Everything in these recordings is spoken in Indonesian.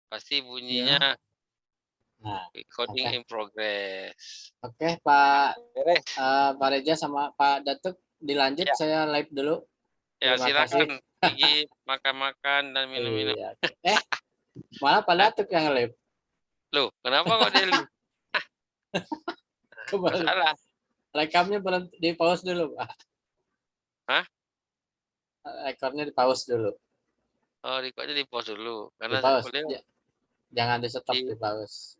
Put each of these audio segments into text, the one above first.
pasti bunyinya Ya. Nah, recording oke. in progress. Oke, Pak Beres. Pak Reza sama Pak Datuk dilanjut, Ya. saya live dulu. Ya, Terima kasih. silakan pergi makan-makan dan minum-minum. Iya. Malah Pak Datuk yang live. Loh, kenapa kok dia live? Kembali. Salah. Rekamnya berhenti, di pause dulu, Pak. Hah? Rekornya di pause dulu. Oh, recordnya di pause dulu. Di Karena pause. boleh Jangan di stop, di di pause.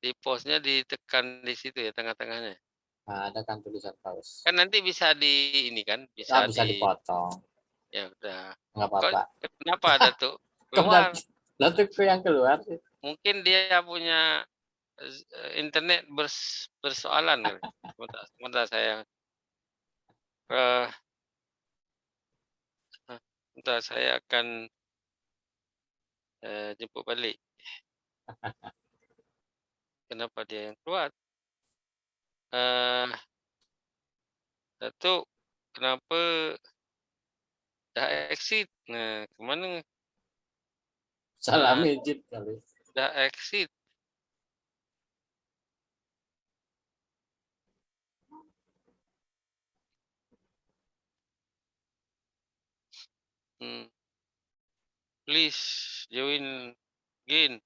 di pause-nya ditekan di situ ya, tengah-tengahnya. Nah, ada kan tulisan pause. Kan nanti bisa di ini kan, bisa Bisa dipotong. Ya udah. Nggak Kok apa-apa. kenapa ada tuh? Kok Keluar. Datukku yang keluar sih? Mungkin dia punya internet bersoalan kali. Sebentar saya sebentar saya akan jemput balik. Kenapa dia yang keluar? Datuk, kenapa dah exit? Nah, kemana? Salah mijit kali. Dah exit. Please join again.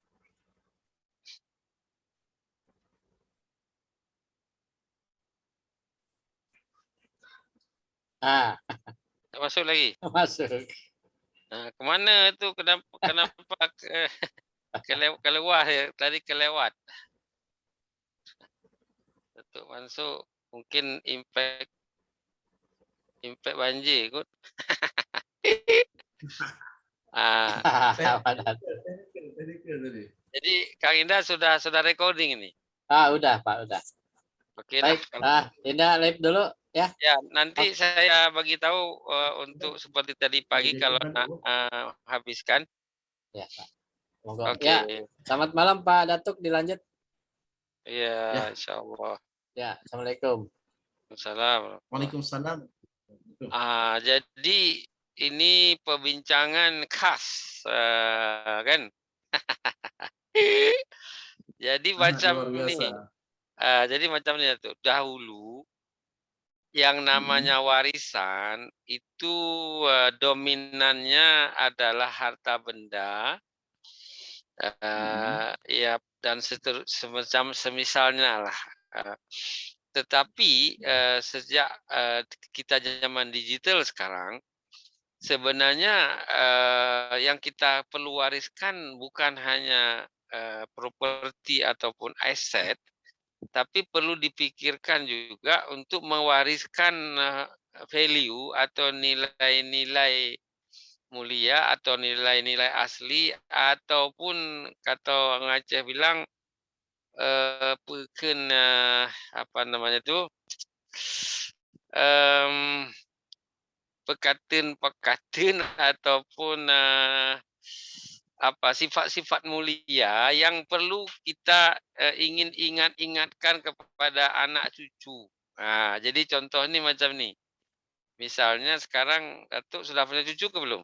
Masuk lagi. Masuk. Nah, kemana tu? Kenapa kelewat ya? Tadi kelewat. Datuk Mansur mungkin impact banjir kot. Jadi Kang Indah sudah recording ini. Udah Pak, udah. Oke baik lah. Indah live dulu ya. Ya, nanti saya bagi tahu untuk seperti tadi pagi kalau nak habiskan. Ya Pak. Monggo. Oke. Ya, selamat malam Pak Datuk, dilanjut. Iya, insyaallah. Ya, assalamualaikum. Waalaikumsalam. Jadi ini perbincangan khas kan. Jadi macam ini. Jadi macam ini tuh. Dahulu yang namanya warisan itu dominannya adalah harta benda. Ya, dan semacam semisalnya lah. Tetapi sejak kita zaman digital sekarang, sebenarnya yang kita perlu wariskan bukan hanya properti ataupun aset, tapi perlu dipikirkan juga untuk mewariskan value atau nilai-nilai mulia atau nilai-nilai asli, ataupun kata orang Aceh bilang apa namanya tu, pekatin ataupun apa sifat-sifat mulia yang perlu kita ingin ingatkan kepada anak cucu. Jadi contoh ni macam ni. Misalnya sekarang Datuk sudah punya cucu ke belum?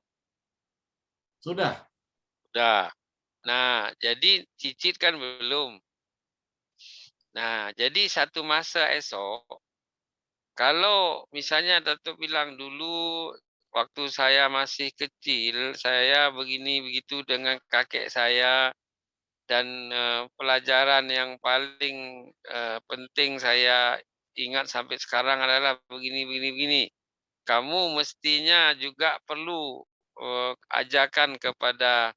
Sudah. Sudah. Nah, jadi cicit kan belum. Nah, jadi satu masa esok, kalau misalnya Datuk bilang dulu waktu saya masih kecil, saya begini begitu dengan kakek saya, dan pelajaran yang paling penting saya ingat sampai sekarang adalah begini. Kamu mestinya juga perlu ajarkan kepada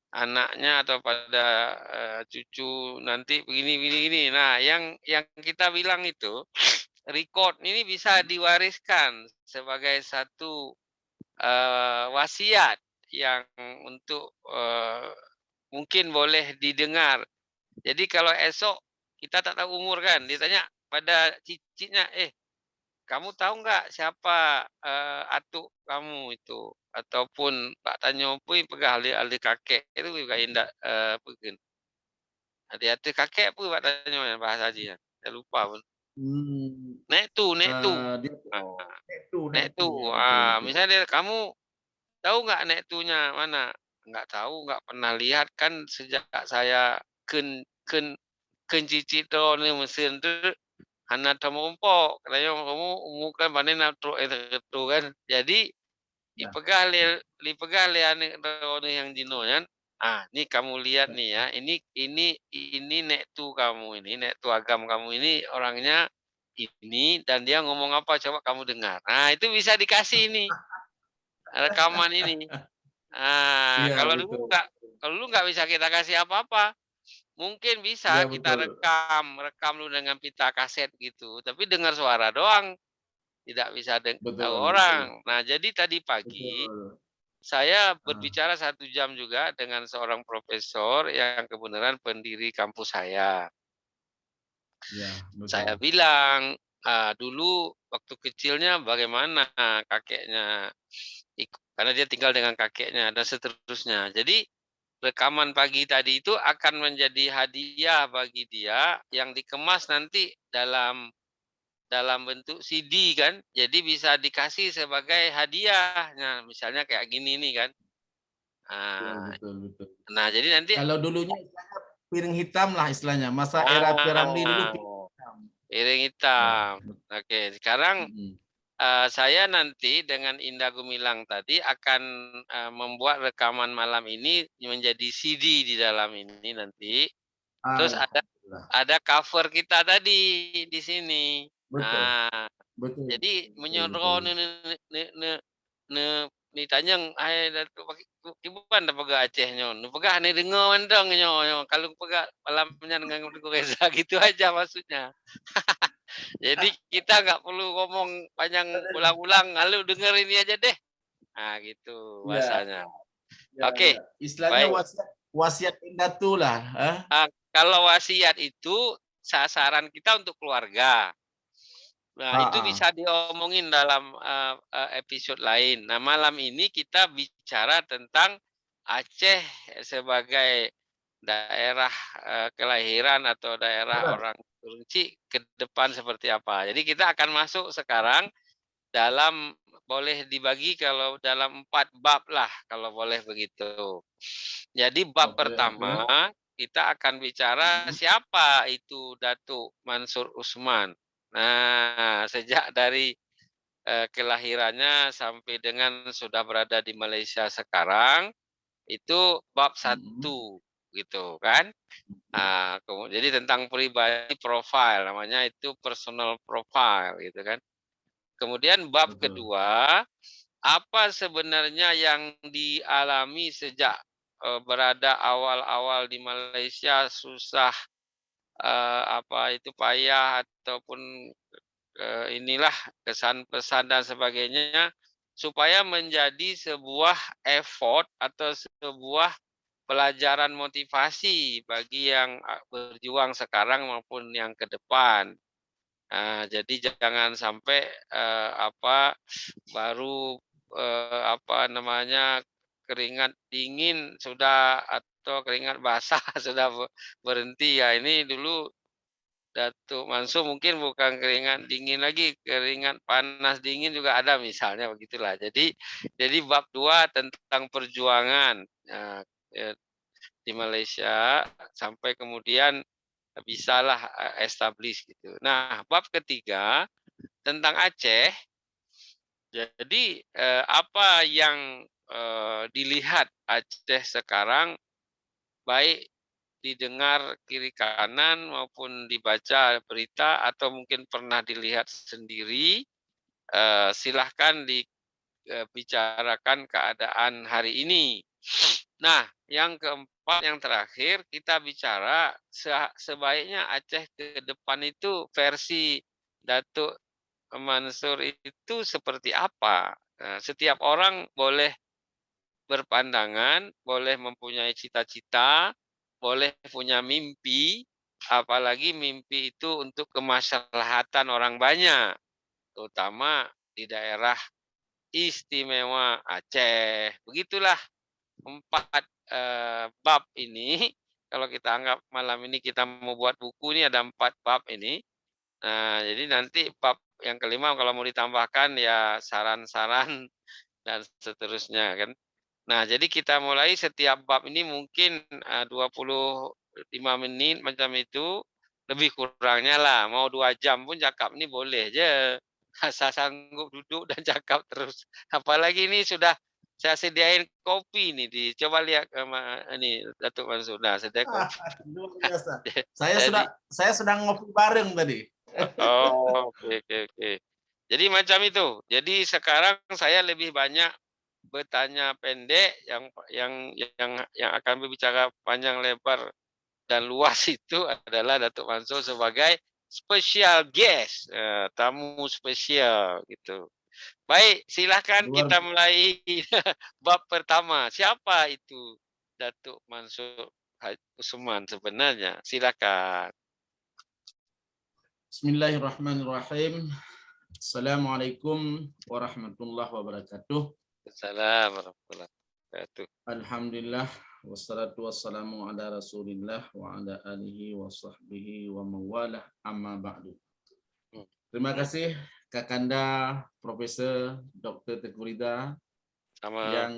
anaknya atau pada cucu nanti begini. Nah, yang kita bilang itu record ini bisa diwariskan sebagai satu wasiat yang untuk mungkin boleh didengar. Jadi kalau esok kita tak tahu umur kan, ditanya pada cicitnya, kamu tahu nggak siapa atuk kamu itu? Ataupun Pak tanya pun pegah ahli kakek itu juga indak pegan. Hati-hati kakek pun Pak tanya bahasa Haji. Saya lupa pun. Nek tu. Nek tu. Ya, Misalnya kamu tahu nggak nek tunya mana? nggak tahu, nggak pernah lihat kan sejak saya ken ken kencicit ni mesin tu hana tamumpok katanya kamu umukan panen natro itu kan. Jadi Ya. dipegang le ane yang jinoyan. Ah, ini kamu lihat nih ya. Ini nek tu kamu ini, nek tu agam kamu ini orangnya ini dan dia ngomong apa coba kamu dengar. Nah, itu bisa dikasih ini rekaman ini. Ah, Iya, betul. kalau lu nggak bisa kita kasih apa-apa, mungkin Iya, bisa kita betul. rekam lu dengan pita kaset gitu, tapi dengar suara doang, tidak bisa tahu Betul, betul. orang. Nah, jadi tadi pagi Betul. saya Ah, berbicara 1 jam juga dengan seorang profesor yang kebenaran pendiri kampus saya. ya, Saya betul. bilang, dulu waktu kecilnya bagaimana kakeknya, karena dia tinggal dengan kakeknya dan seterusnya. Jadi rekaman pagi tadi itu akan menjadi hadiah bagi dia yang dikemas nanti dalam dalam bentuk CD kan. Jadi bisa dikasih sebagai hadiah. Nah, misalnya kayak gini nih kan. Iya, Ah, betul, betul. nah, jadi nanti Kalau dulunya piring hitam lah istilahnya. Masa era Piramli dulu piring hitam. piring Ya. hitam. Oke, sekarang Mm-mm. saya nanti dengan Indah Gumilang tadi akan membuat rekaman malam ini menjadi CD di dalam ini nanti. Terus Alhamdulillah. ada cover kita tadi di sini. Betul, Nah, betul, jadi betul, betul. menyodron ni tanyang ai datu ibuan da pega Aceh nyo. Nu pegah ni dengar mendong nyo. Kalau pegah malamnya dengan Teguh Reza gitu aja maksudnya. Jadi kita nggak perlu ngomong panjang ulang-ulang, lalu denger ini aja deh. Nah, gitu Ya, bahasanya. ya, Oke, ya. Istilahnya baik. wasiat indah lah. Kalau wasiat itu sasaran kita untuk keluarga. Nah, Ah, itu ah. bisa diomongin dalam episode lain. Nah, malam ini kita bicara tentang Aceh sebagai daerah kelahiran atau daerah Benar. orang Kerinci ke depan seperti apa. Jadi kita akan masuk sekarang dalam boleh dibagi kalau dalam 4 bab lah kalau boleh begitu. Jadi bab Oke, oke. pertama kita akan bicara Mm. siapa itu Datuk Mansur Usman. Nah, sejak dari kelahirannya sampai dengan sudah berada di Malaysia sekarang itu bab Mm. 1 gitu kan. Jadi tentang pribadi profile namanya itu personal profile gitu kan. Kemudian bab Betul. kedua, apa sebenarnya yang dialami sejak berada awal-awal di Malaysia susah apa itu payah ataupun inilah kesan pesan dan sebagainya supaya menjadi sebuah effort atau sebuah pelajaran motivasi bagi yang berjuang sekarang maupun yang ke depan. Jadi jangan sampai apa baru apa namanya keringat dingin sudah atau keringat basah sudah berhenti ya ini dulu Datuk Mansur mungkin bukan keringat dingin lagi, keringat panas dingin juga ada misalnya begitulah. Jadi bab 2 tentang perjuangan di Malaysia sampai kemudian bisalah establish gitu. Nah, bab ketiga tentang Aceh. Jadi apa yang dilihat Aceh sekarang baik didengar kiri kanan maupun dibaca berita atau mungkin pernah dilihat sendiri, silahkan dibicarakan keadaan hari ini. Nah, yang keempat, yang terakhir, kita bicara sebaiknya Aceh ke depan itu versi Datuk Mansur itu seperti apa. Setiap orang boleh berpandangan, boleh mempunyai cita-cita, boleh punya mimpi, apalagi mimpi itu untuk kemaslahatan orang banyak, terutama di daerah istimewa Aceh. Begitulah 4 bab ini. Kalau kita anggap malam ini kita mau buat buku ini ada 4 bab ini. Nah, jadi nanti bab yang kelima kalau mau ditambahkan ya saran-saran dan seterusnya kan. Nah, jadi kita mulai setiap bab ini mungkin 25 menit macam itu, lebih kurangnya lah. Mau 2 jam pun cakap ini boleh je. Asal sanggup duduk dan cakap terus. Apalagi ini sudah saya sediain kopi nih. Coba lihat ini Datuk Mansur. Nah, sedia kopi. Luar biasa. Jadi, Saya sedang ngopi bareng tadi. oh, oke. Jadi macam itu. Jadi sekarang saya lebih banyak bertanya pendek, yang akan berbicara panjang lebar dan luas itu adalah Datuk Mansur sebagai special guest, tamu spesial gitu. Baik, silakan Luar kita mulai bab pertama. Siapa itu Datuk Mansur Usman sebenarnya? Silakan. Bismillahirrahmanirrahim. Assalamualaikum warahmatullahi wabarakatuh. Assalamualaikum warahmatullahi wabarakatuh. Alhamdulillah wassalatu wassalamu ala Rasulillah wa ala alihi wa sahbihi wa mawalah amma ba'du. Terima kasih Kakanda Profesor Dr. Teguh Rida Sama. yang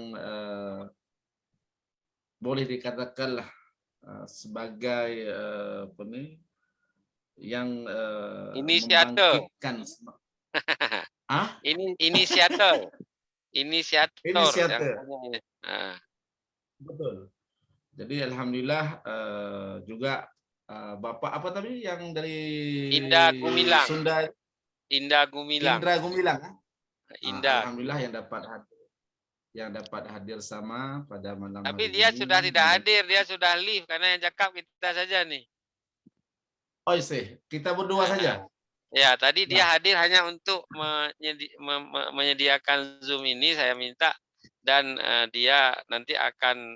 boleh dikatakanlah sebagai yang Inisiator. membangkitkan Ini inisiator. Inisiator. Yang Betul. Jadi alhamdulillah juga Bapak apa tadi yang dari Indah Gumilang. Sunda, Indah Gumilang. Indra Gumilang. Indah. Alhamdulillah yang dapat hadir sama pada malam Tapi hari dia ini. sudah tidak hadir, dia sudah leave karena yang cakap kita saja nih. Oh iya, kita berdua saja. Ya, tadi dia Ya. hadir hanya untuk menyediakan Zoom ini, saya minta, dan dia nanti akan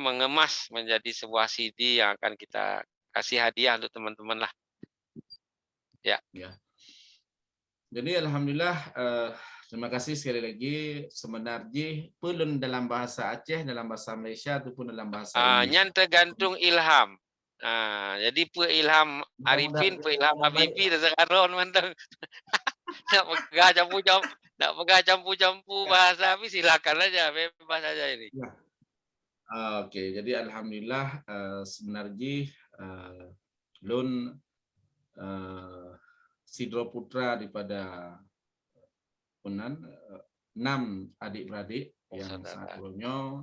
mengemas menjadi sebuah CD yang akan kita kasih hadiah untuk teman-teman lah. Ya. Jadi alhamdulillah terima kasih sekali lagi. Sebenarnya pelun dalam bahasa Aceh, dalam bahasa Malaysia ataupun dalam bahasa Indonesia. Yang tergantung ilham. Jadi Pak Ilham Arifin, Pak Ilham Habibi, sekarang mantap. Nak pegang campur-campur bahasa tapi silakan aja, bebas saja ini. Ya. Oke, jadi alhamdulillah sebenarnya Lun Sidro Putra daripada 6 adik-beradik yang sangat bronyo,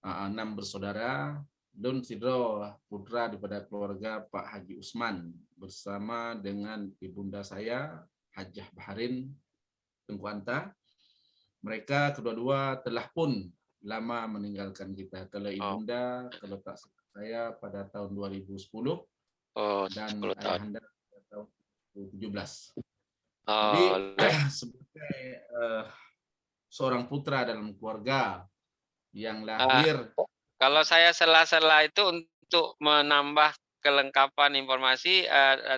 6 bersaudara. Lun Sidro Putra daripada keluarga Pak Haji Usman bersama dengan ibunda saya Hajah Baharin Tengku Anta. Mereka kedua-dua telah pun lama meninggalkan kita. Kalau ibunda, kalau tak saya pada tahun 2010 dan ayahanda pada tahun 2017. Jadi sebagai seorang putra dalam keluarga yang lahir. Kalau saya sela-sela itu untuk menambah kelengkapan informasi,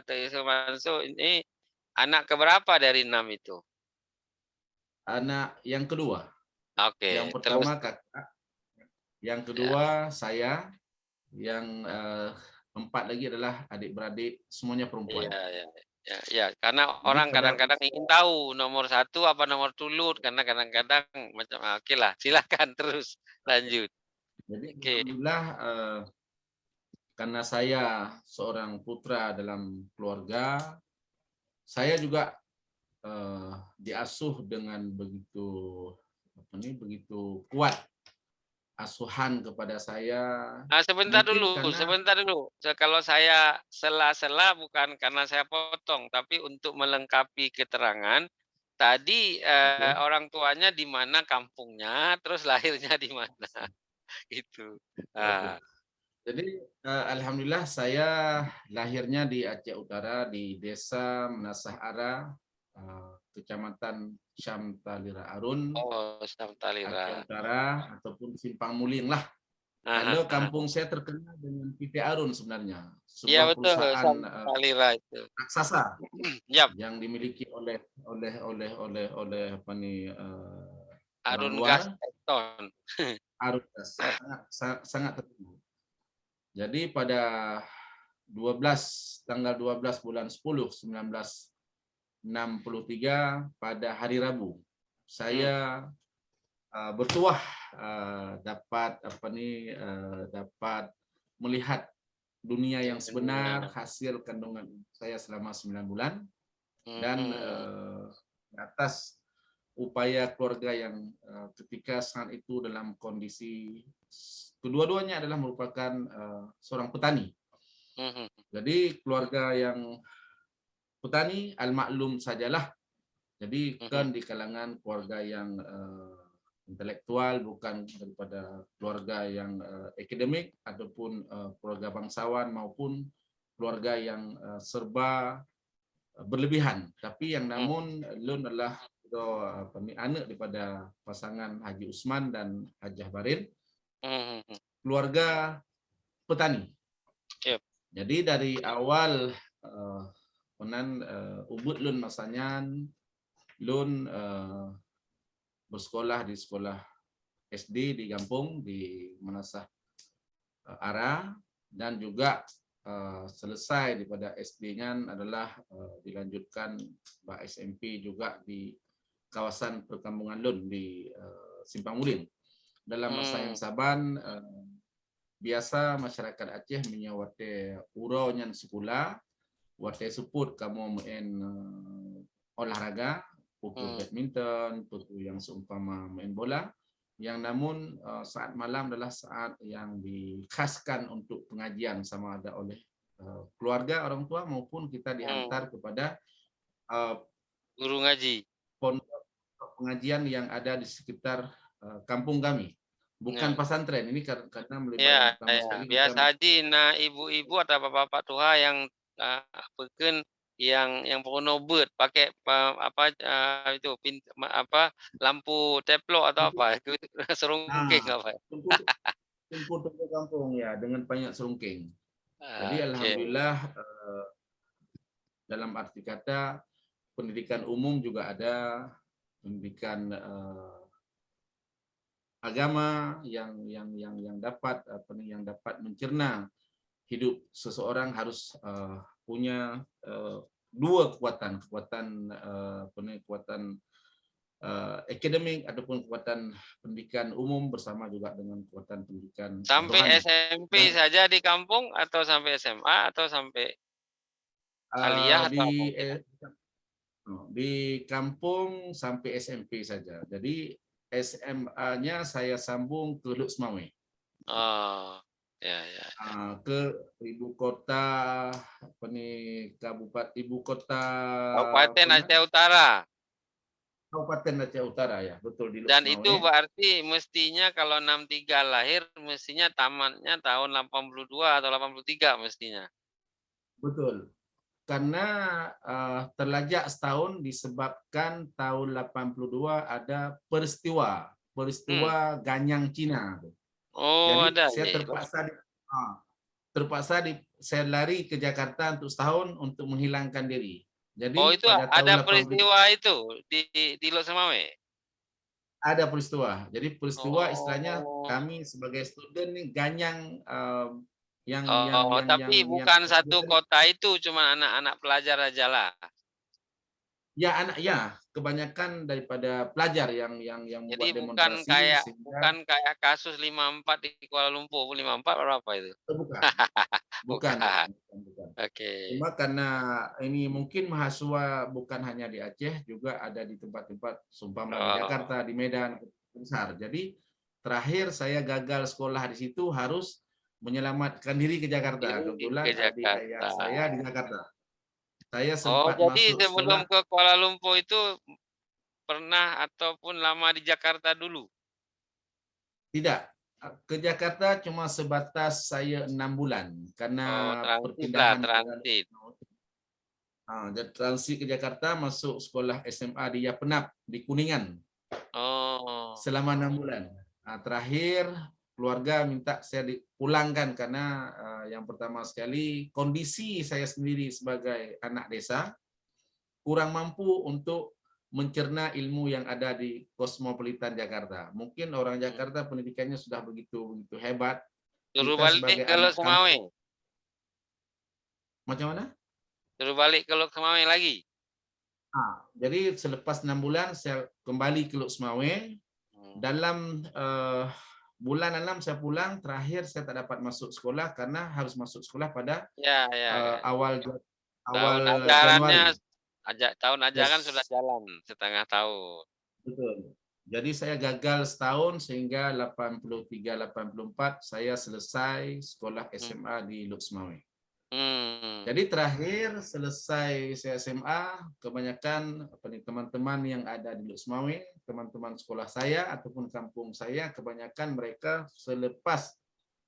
Datuk Mansur ini anak keberapa dari 6 itu? Anak yang kedua. Oke. Yang pertama kakak, yang kedua saya, yang 4 lagi adalah adik-beradik semuanya perempuan. Ya, karena orang kadang-kadang ingin tahu nomor 1 apa nomor tulut, karena kadang-kadang macam oke lah, silakan terus lanjut. Jadi alhamdulillah karena saya seorang putra dalam keluarga, saya juga diasuh dengan begitu kuat asuhan kepada saya. Sebentar dulu. Kalau saya sela-sela bukan karena saya potong, tapi untuk melengkapi keterangan. Tadi orang tuanya di mana kampungnya, terus lahirnya di mana, itu. Jadi alhamdulillah saya lahirnya di Aceh Utara di Desa Menasah Ara, Kecamatan Syamtalira Arun, Syamtalira Aceh Utara ataupun Simpang Muling lah. Kalau kampung saya terkenal dengan PT Arun sebenarnya, sebuah perusahaan raksasa yang dimiliki oleh apa nih Arun Gas Tekton. Arun Gas sangat terkenal. Jadi pada tanggal 12 bulan 10 1963 pada hari Rabu, saya bertuah dapat dapat melihat dunia yang sebenar hasil kandungan saya selama 9 bulan dan atas upaya keluarga yang ketika saat itu dalam kondisi kedua-duanya adalah merupakan seorang petani. Jadi keluarga yang petani al-maklum sajalah. Jadi kan di kalangan keluarga yang intelektual, bukan daripada keluarga yang akademik ataupun keluarga bangsawan maupun keluarga yang serba berlebihan. Tapi yang namun Lun adalah anak daripada pasangan Haji Usman dan Hajah Barin, keluarga petani. Jadi dari awal ubud Lun masanya Lun bersekolah di sekolah SD di Gampung di Manasah Ara, dan juga selesai daripada SD-nya adalah dilanjutkan SMP juga di kawasan perkampungan Lun di Simpang Muling. Dalam masa yang saban biasa masyarakat Aceh menyawate urau nyan sekolah wate support kamu main olahraga, putu badminton, putu yang seumpama main bola. Yang namun saat malam adalah saat yang dikhaskan untuk pengajian, sama ada oleh keluarga orang tua maupun kita dihantar kepada guru ngaji, pondok pengajian yang ada di sekitar kampung kami, bukan pesantren. Ini karena melibatkan pertama sekali biasa haji nah ibu-ibu atau bapak-bapak tua yang peken yang pono bird pakai itu lampu teplok atau apa itu serungking apa Tumpu kampung ya dengan banyak serungking. Jadi alhamdulillah dalam arti kata pendidikan umum juga ada, pendidikan agama yang dapat mencerna hidup seseorang harus punya dua kekuatan akademik ataupun kekuatan pendidikan umum bersama juga dengan kekuatan pendidikan sampai rohani. SMP saja di kampung atau sampai SMA atau sampai aliyah atau di kampung sampai SMP saja. Jadi SMA-nya saya sambung ke Luk Semawe. Ke ibu kota Kabupaten Aceh Utara. Kabupaten Aceh Utara ya, betul di Luk Dan Semawe. itu berarti mestinya kalau 63 lahir mestinya tamatnya tahun 82 atau 83 mestinya. Betul. Karena terlajak setahun disebabkan tahun 82 ada peristiwa Ganyang Cina. Jadi ada. saya saya lari ke Jakarta untuk setahun untuk menghilangkan diri. Jadi itu pada tahun ada peristiwa itu di Luk Semawe. Ada peristiwa. Jadi peristiwa istilahnya kami sebagai student nih Ganyang tapi bukan satu kota itu, cuma anak-anak pelajar aja lah. Ya, kebanyakan daripada pelajar yang jadi membuat demonstrasi. sehingga bukan kayak kasus 54 di Kuala Lumpur. 54 berapa itu? Bukan. Oke. Cuma karena ini mungkin mahasiswa bukan hanya di Aceh, juga ada di tempat-tempat sumpama di Jakarta, di Medan besar. Jadi terakhir saya gagal sekolah di situ, harus menyelamatkan diri ke Jakarta. Kebetulan adik ayah saya di Jakarta. Saya sempat jadi masuk sebelum sekolah ke Kuala Lumpur itu pernah ataupun lama di Jakarta dulu? Tidak. Ke Jakarta cuma sebatas saya 6 bulan karena perpindahan transit ke Jakarta, masuk sekolah SMA di Yapenap di Kuningan. Selama 6 bulan. Terakhir keluarga minta saya dipulangkan karena yang pertama sekali kondisi saya sendiri sebagai anak desa kurang mampu untuk mencerna ilmu yang ada di kosmopolitan Jakarta. Mungkin orang Jakarta pendidikannya sudah begitu hebat. Suruh balik ke Luk Semawe. Macam mana? Suruh balik ke Luk Semawe lagi. Jadi selepas 6 bulan saya kembali ke Luk Semawe Dalam bulan 6 saya pulang, terakhir saya tak dapat masuk sekolah karena harus masuk sekolah pada awal tahun ajarannya, Januari. tahun ajaran sudah jalan setengah tahun. Betul. Jadi saya gagal setahun sehingga 83-84 saya selesai sekolah SMA di Luk Semawe. Jadi terakhir selesai saya SMA, kebanyakan teman-teman yang ada di Luk Semawe, teman-teman sekolah saya ataupun kampung saya, kebanyakan mereka selepas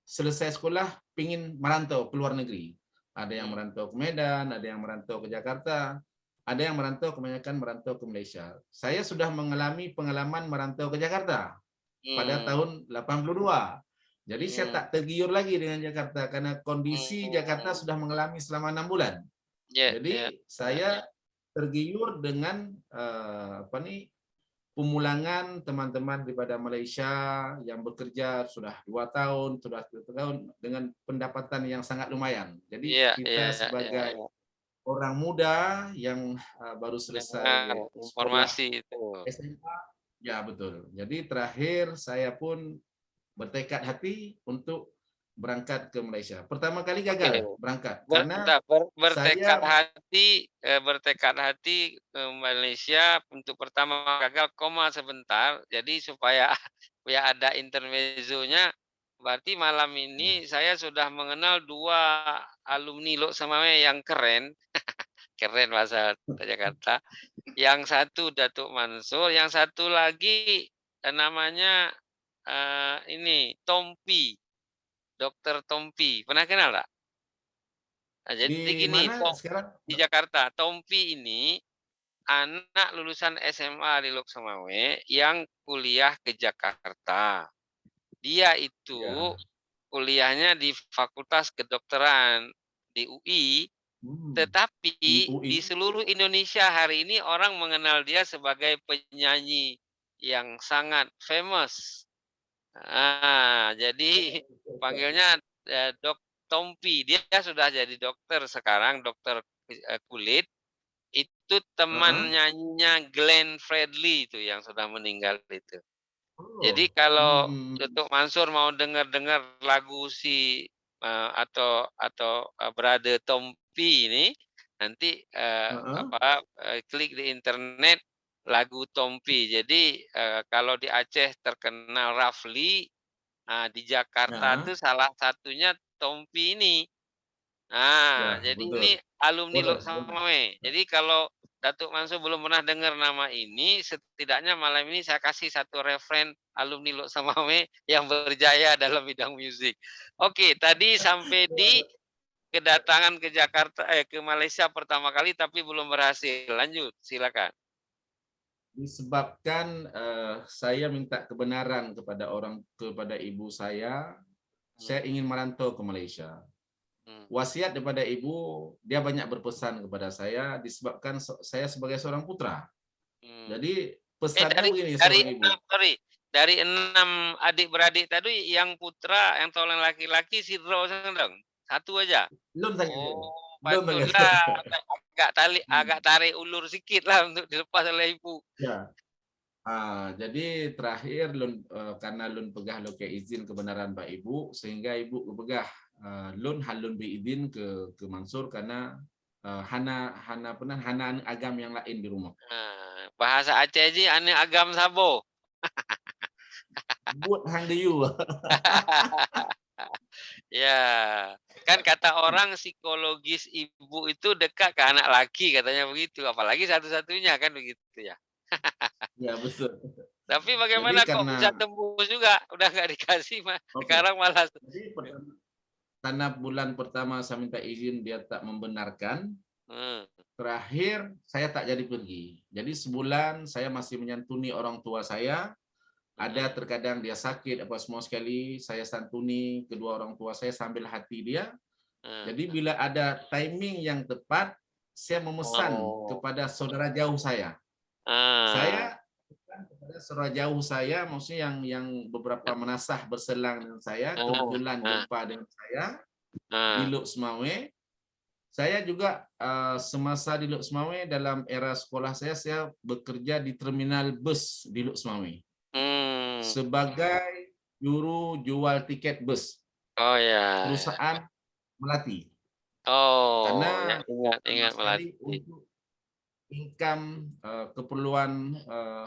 selesai sekolah pingin merantau ke luar negeri. Ada yang merantau ke Medan, ada yang merantau ke Jakarta, ada yang merantau, kebanyakan merantau ke Malaysia. Saya sudah mengalami pengalaman merantau ke Jakarta pada tahun 82. Jadi saya tak tergiur lagi dengan Jakarta karena kondisi Jakarta sudah mengalami selama 6 bulan. Jadi saya tergiur dengan pemulangan teman-teman daripada Malaysia yang bekerja sudah 2 tahun, sudah 3 tahun dengan pendapatan yang sangat lumayan. Jadi kita sebagai orang muda yang baru selesai informasi itu SMA, ya betul. Jadi terakhir saya pun bertekad hati untuk berangkat ke Malaysia. Pertama kali gagal berangkat karena bertekad hati ke Malaysia untuk pertama gagal, koma sebentar. Jadi supaya ada intermezzonya. Berarti malam ini saya sudah mengenal 2 alumni Luk Semawe yang keren. Keren bahasa Jakarta. Yang satu Datuk Mansur, yang satu lagi namanya ini Tompi. Dr. Tompi. Pernah kenal tak? Nah, jadi gini, di Jakarta, Tompi ini anak lulusan SMA di Luk Semawe yang kuliah ke Jakarta. Dia itu kuliahnya di Fakultas Kedokteran di UI, tetapi di seluruh Indonesia hari ini orang mengenal dia sebagai penyanyi yang sangat famous. Jadi panggilnya Dok Tompi. Dia sudah jadi dokter sekarang, dokter kulit. Itu teman nyanyinya Glenn Fredly itu yang sudah meninggal itu. Jadi kalau Datuk Mansur mau dengar lagu si atau Brother Tompi ini, nanti klik di internet lagu Tompi. Jadi kalau di Aceh terkenal Rafli, di Jakarta itu salah satunya Tompi ini. Jadi ini alumni Luk Semawe. Jadi kalau Datuk Mansur belum pernah dengar nama ini, setidaknya malam ini saya kasih satu referen alumni Luk Semawe yang berjaya dalam bidang musik. Oke, tadi sampai di kedatangan ke Jakarta, ke Malaysia pertama kali, tapi belum berhasil. Lanjut, silakan. Disebabkan saya minta kebenaran kepada ibu saya ingin merantau ke Malaysia. Wasiat daripada ibu, dia banyak berpesan kepada saya disebabkan saya sebagai seorang putra. Jadi pesannya begini seorang ibu. Dari 6 adik-beradik tadi yang putra, yang tolong laki-laki Sidro dong. Satu aja. Belum patutlah agak tarik ulur sedikit lah untuk dilepas oleh ibu. Ya. Jadi terakhir karena lun pegah lo ke izin kebenaran Pak Ibu, sehingga Ibu pegah lun halun beizin ke Mansur karena hana agam yang lain di rumah. Bahasa Aceh aja ane agam sabo. Buat hang deyu. Ya, kan kata orang psikologis ibu itu dekat ke anak laki, katanya begitu. Apalagi satu-satunya kan begitu ya. Ya betul. Tapi bagaimana kok bisa tembus juga? Udah nggak dikasih, sekarang malah. Jadi karena bulan pertama saya minta izin, dia tak membenarkan. Terakhir saya tak jadi pergi. Jadi sebulan saya masih menyantuni orang tua saya. Ada terkadang dia sakit apa semua sekali, saya santuni kedua orang tua saya sambil hati dia. Jadi bila ada timing yang tepat, saya memesan kepada saudara jauh saya. Saya kepada saudara jauh saya, maksudnya yang beberapa menasah berselang dengan saya, kebetulan jumpa dengan saya di Luk Semawe. Saya juga semasa di Luk Semawe dalam era sekolah saya bekerja di terminal bus di Luk Semawe. sebagai juru jual tiket bus. Oh ya. Perusahaan Melati. Oh, Karena ingat Melati. Untuk income keperluan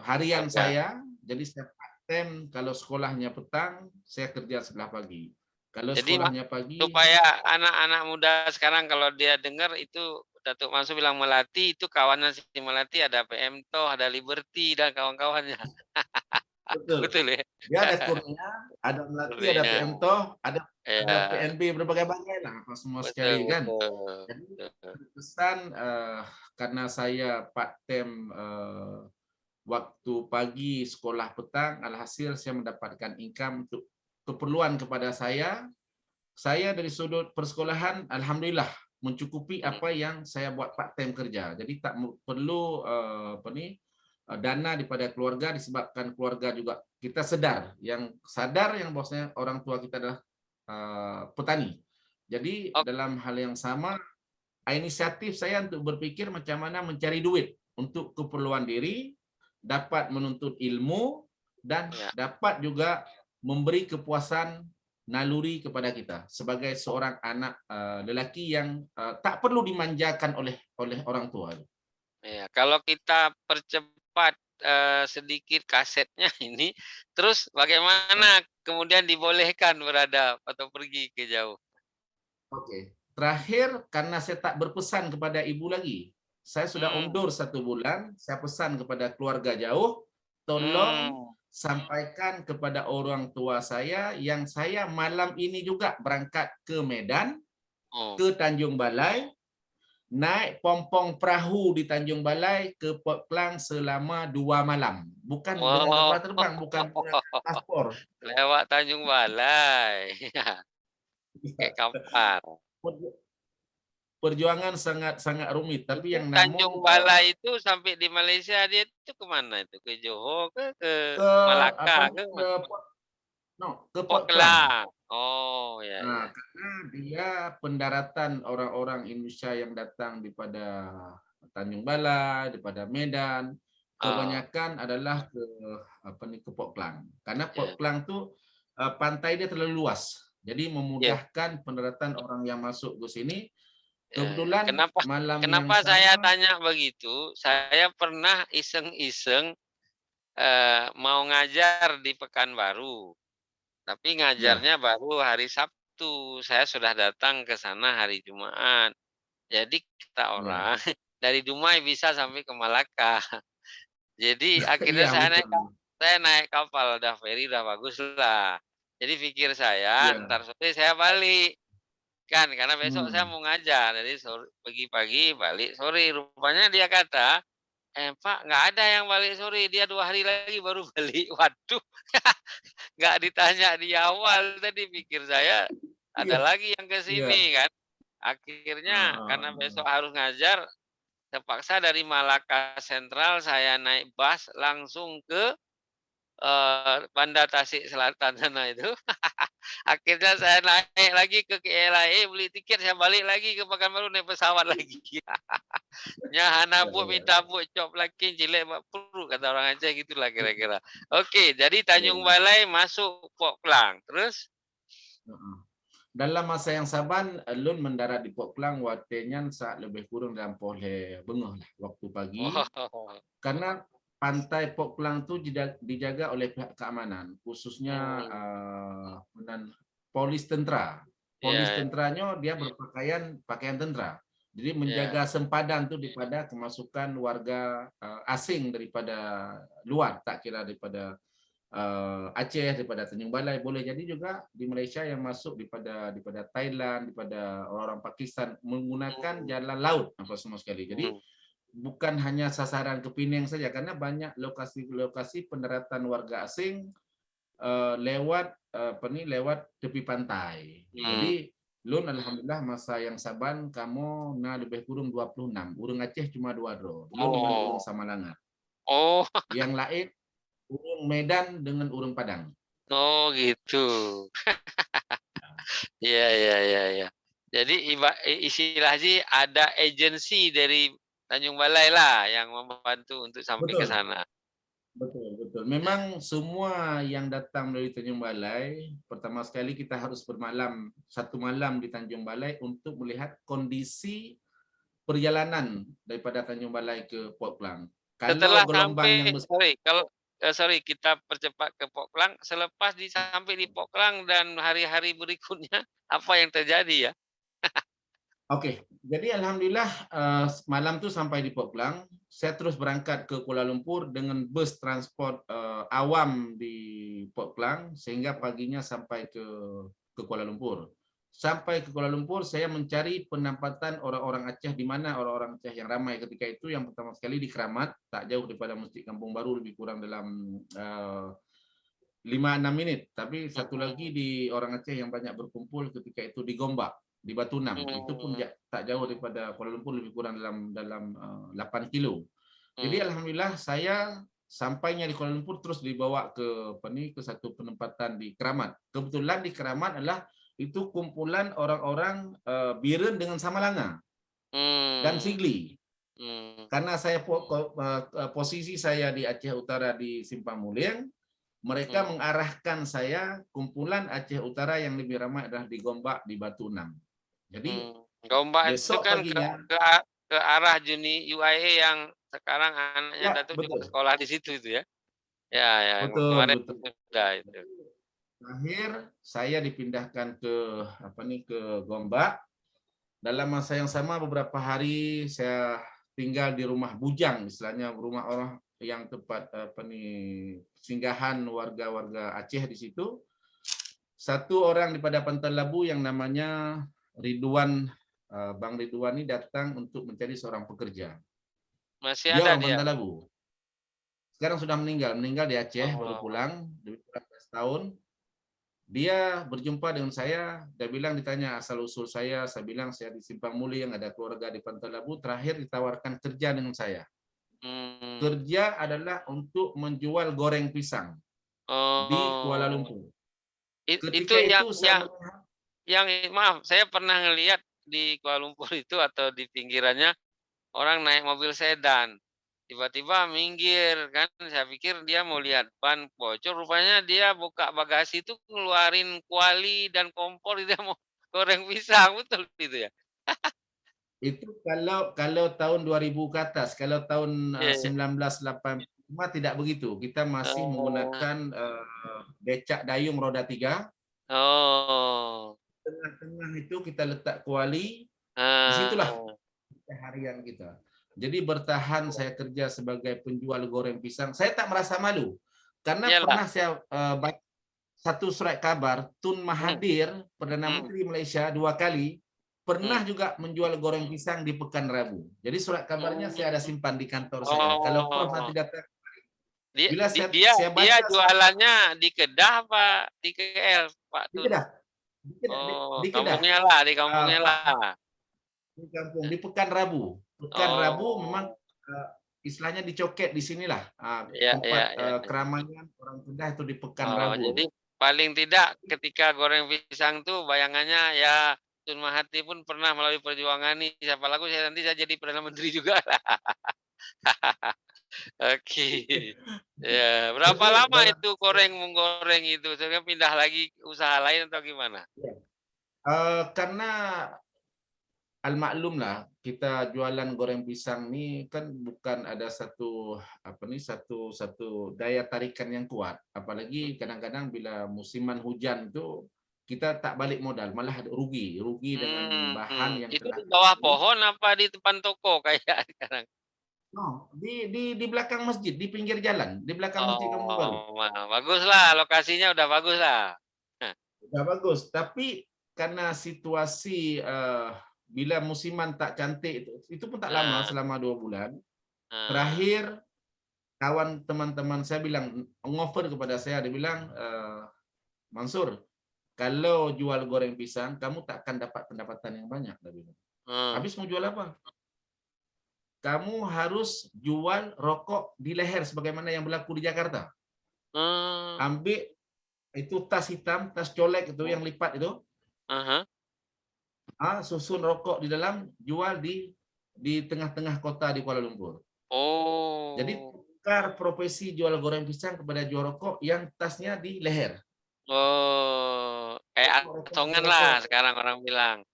harian saya, jadi saya part-time kalau sekolahnya petang, saya kerja sebelah pagi. Kalau Jadi sekolahnya pagi, supaya anak-anak muda sekarang kalau dia dengar itu Datuk Mansur bilang Melati, itu kawannya si Melati, ada PM Toh, ada Liberty dan kawan-kawannya. betul. Betul ya. Dia ada Kurnia, ada Melati, ada PM Toh, ada PNB berbagai-bagai lah, apa semua sekali kan. Jadi berkesan karena saya part-time waktu pagi sekolah petang, alhasil saya mendapatkan income untuk keperluan kepada saya. Saya dari sudut persekolahan, alhamdulillah mencukupi apa yang saya buat part-time kerja. Jadi tak perlu dana daripada keluarga, disebabkan keluarga juga kita sadar yang bahwasanya orang tua kita adalah petani. Jadi dalam hal yang sama, inisiatif saya untuk berpikir macam mana mencari duit untuk keperluan diri, dapat menuntut ilmu, dan dapat juga memberi kepuasan naluri kepada kita sebagai seorang anak lelaki yang tak perlu dimanjakan oleh orang tua. Ya, kalau kita percepat sedikit kasetnya ini, terus bagaimana kemudian dibolehkan beradab atau pergi ke jauh? Oke, terakhir karena saya tak berpesan kepada ibu lagi, saya sudah undur 1 bulan, saya pesan kepada keluarga jauh, tolong sampaikan kepada orang tua saya yang saya malam ini juga berangkat ke Medan, ke Tanjung Balai, naik pompong perahu di Tanjung Balai ke Port Klang selama 2 malam. Bukan dengan kapal terbang, bukan dengan paspor. Lewat Tanjung Balai. Kayak kapal. Perjuangan sangat rumit, tapi yang Tanjung Balai itu sampai di Malaysia dia itu kemana itu? Ke Johor ke Malacca ke Port Klang. Oh ya. Nah, karena dia pendaratan orang-orang Indonesia yang datang daripada Tanjung Balai, daripada Medan, kebanyakan adalah ke Port Klang. Karena Port Klang tuh pantai dia terlalu luas. Jadi memudahkan pendaratan orang yang masuk ke sini. Kebetulan kenapa saya tanya begitu? Saya pernah iseng-iseng mau ngajar di Pekanbaru. Tapi ngajarnya baru hari Sabtu. Saya sudah datang ke sana hari Jumat. Jadi kita orang dari Dumai bisa sampai ke Malacca. Jadi akhirnya saya naik kapal, udah ferry, udah bagus lah. Jadi pikir saya, ntar sore saya balik. Kan, karena besok saya mau ngajar. Jadi pagi-pagi balik sore. Rupanya dia kata, Pak, nggak ada yang balik sore. Dia 2 hari lagi baru balik. Waduh, nggak ditanya di awal. Tadi pikir saya, ada lagi yang ke sini kan. Akhirnya, karena besok harus ngajar, terpaksa dari Malacca Sentral saya naik bus langsung ke Bandar Tasik Selatan sana itu. Akhirnya saya naik lagi ke KLIA, beli tiket, saya balik lagi ke Pekanbaru naik pesawat lagi. Nyahana bu minta bu cop lagi jelek perut kata orang Aceh gitulah kira-kira. Oke, jadi Tanjung Balai masuk Port Klang. Terus dalam masa yang saban, Lun mendarat di Port Klang waktunya saat lebih kurang dalam pole bengah lah waktu pagi. Karena pantai Port Klang itu dijaga oleh pihak keamanan, khususnya polis tentera. Polis tenteranya dia pakaian tentera. Jadi menjaga sempadan itu daripada kemasukan warga asing daripada luar, tak kira daripada Aceh, daripada Tanjung Balai boleh jadi juga di Malaysia yang masuk daripada Thailand, daripada orang-orang Pakistan menggunakan jalan laut apa semua sekali. Jadi bukan hanya sasaran ke Penang saja, karena banyak lokasi-lokasi pendaratan warga asing lewat tepi pantai. Jadi Lun alhamdulillah masa yang saban kamu lebih kurang 26. Urang Aceh cuma 2 dro. Lun dengan urang Samalangat. Yang lain urang Medan dengan urang Padang. Oh gitu. Ya. Jadi istilahnya ada agensi dari Tanjung Balai lah yang membantu untuk sampai ke sana. Betul. Betul. Memang semua yang datang dari Tanjung Balai, pertama sekali kita harus bermalam, 1 malam di Tanjung Balai untuk melihat kondisi perjalanan daripada Tanjung Balai ke Port Klang. Setelah Kalau gelombang yang sampai, besar, sorry, kita percepat ke Port Klang, selepas sampai di Port Klang dan hari-hari berikutnya, apa yang terjadi ya? Oke, jadi alhamdulillah malam tu sampai di Port Klang, saya terus berangkat ke Kuala Lumpur dengan bus transport awam di Port Klang sehingga paginya sampai ke Kuala Lumpur. Sampai ke Kuala Lumpur, saya mencari penempatan orang-orang Aceh di mana orang-orang Aceh yang ramai ketika itu. Yang pertama sekali di Keramat, tak jauh daripada Masjid Kampung Baru, lebih kurang dalam 5-6 menit. Tapi satu lagi di orang Aceh yang banyak berkumpul ketika itu di Gombak, di Batu Enam. Itu pun tak jauh daripada Kuala Lumpur, lebih kurang dalam 8 kilo. Jadi alhamdulillah saya sampainya di Kuala Lumpur terus dibawa ke satu penempatan di Keramat. Kebetulan di Keramat adalah itu kumpulan orang-orang Biren dengan Samalanga dan Sigli. Karena saya posisi saya di Aceh Utara di Simpang Muliang, mereka mengarahkan saya kumpulan Aceh Utara yang lebih ramai adalah di Gombak, di Batu Enam. Jadi Gombak itu besok kan paginya ke arah Juni UIA yang sekarang anaknya ya, Datuk juga betul. sekolah di situ itu ya. Ya, kemarin Betul. sudah itu. Terakhir saya dipindahkan ke Gombak. Dalam masa yang sama beberapa hari saya tinggal di rumah bujang, istilahnya rumah orang yang tempat singgahan warga-warga Aceh di situ. Satu orang daripada Pantai Labu yang namanya Ridwan, Bang Ridwan ini datang untuk mencari seorang pekerja. Masih Dia ada orang dia. Pantai Labu. Sekarang sudah meninggal di Aceh, baru pulang, 12 tahun. Dia berjumpa dengan saya, ditanya asal-usul saya bilang saya di Simpang Muliang, ada keluarga di Pantai Labu, terakhir ditawarkan kerja dengan saya. Kerja adalah untuk menjual goreng pisang di Kuala Lumpur. Itu yang maaf, saya pernah ngelihat di Kuala Lumpur itu atau di pinggirannya orang naik mobil sedan. Tiba-tiba minggir kan, saya pikir dia mau lihat ban bocor, rupanya dia buka bagasi itu ngeluarin kuali dan kompor, dia mau goreng pisang, betul itu ya? Itu kalau tahun 2000 ke atas, kalau tahun 1985 tidak begitu. Kita masih menggunakan becak dayung roda 3. Tengah-tengah itu kita letak kuali, disitulah harian kita. Jadi bertahan saya kerja sebagai penjual goreng pisang. Saya tak merasa malu karena pernah saya baca satu surat kabar Tun Mahathir, Perdana Menteri Malaysia 2 kali pernah juga menjual goreng pisang di Pekanbaru. Jadi surat kabarnya saya ada simpan di kantor saya. Kalau Prof nanti datang, dia jualannya di Kedah apa di KL, Pak Tun? Di Kedah. Di kampungnya lah. Di kampung, di Pekanbaru. Pekanbaru memang istilahnya dicoket di sinilah tempat keramaian orang Kedah itu di Pekanbaru. Jadi paling tidak ketika goreng pisang tuh bayangannya ya Tun Mahathir pun pernah melalui perjuangan nih, siapa lagu nanti saya jadi Perdana Menteri juga lah. Oke. Ya, berapa lama itu menggoreng itu? Saya pindah lagi usaha lain atau gimana? Karena al-maklum lah, kita jualan goreng pisang nih kan bukan ada satu daya tarikan yang kuat. Apalagi kadang-kadang bila musiman hujan itu kita tak balik modal, malah rugi dengan bahan yang itu telah di bawah pohon apa di depan toko kayak sekarang? No, di belakang masjid, di pinggir jalan, di belakang Masjid Kampung Baru. Bagus lah, lokasinya udah bagus lah. Udah bagus, tapi karena situasi bila musiman tak cantik itu pun tak lama, selama 2 bulan. Terakhir kawan teman-teman saya bilang, ngoper kepada saya, dia bilang, Mansur, kalau jual goreng pisang, kamu tak akan dapat pendapatan yang banyak. Habis mau jual apa? Kamu harus jual rokok di leher sebagaimana yang berlaku di Jakarta. Ambil itu tas hitam, tas colek itu yang lipat itu. Susun rokok di dalam, jual di tengah-tengah kota di Kuala Lumpur. Jadi tukar profesi jual goreng pisang kepada jual rokok yang tasnya di leher. Oh, kayak asongan lah sekarang orang bilang.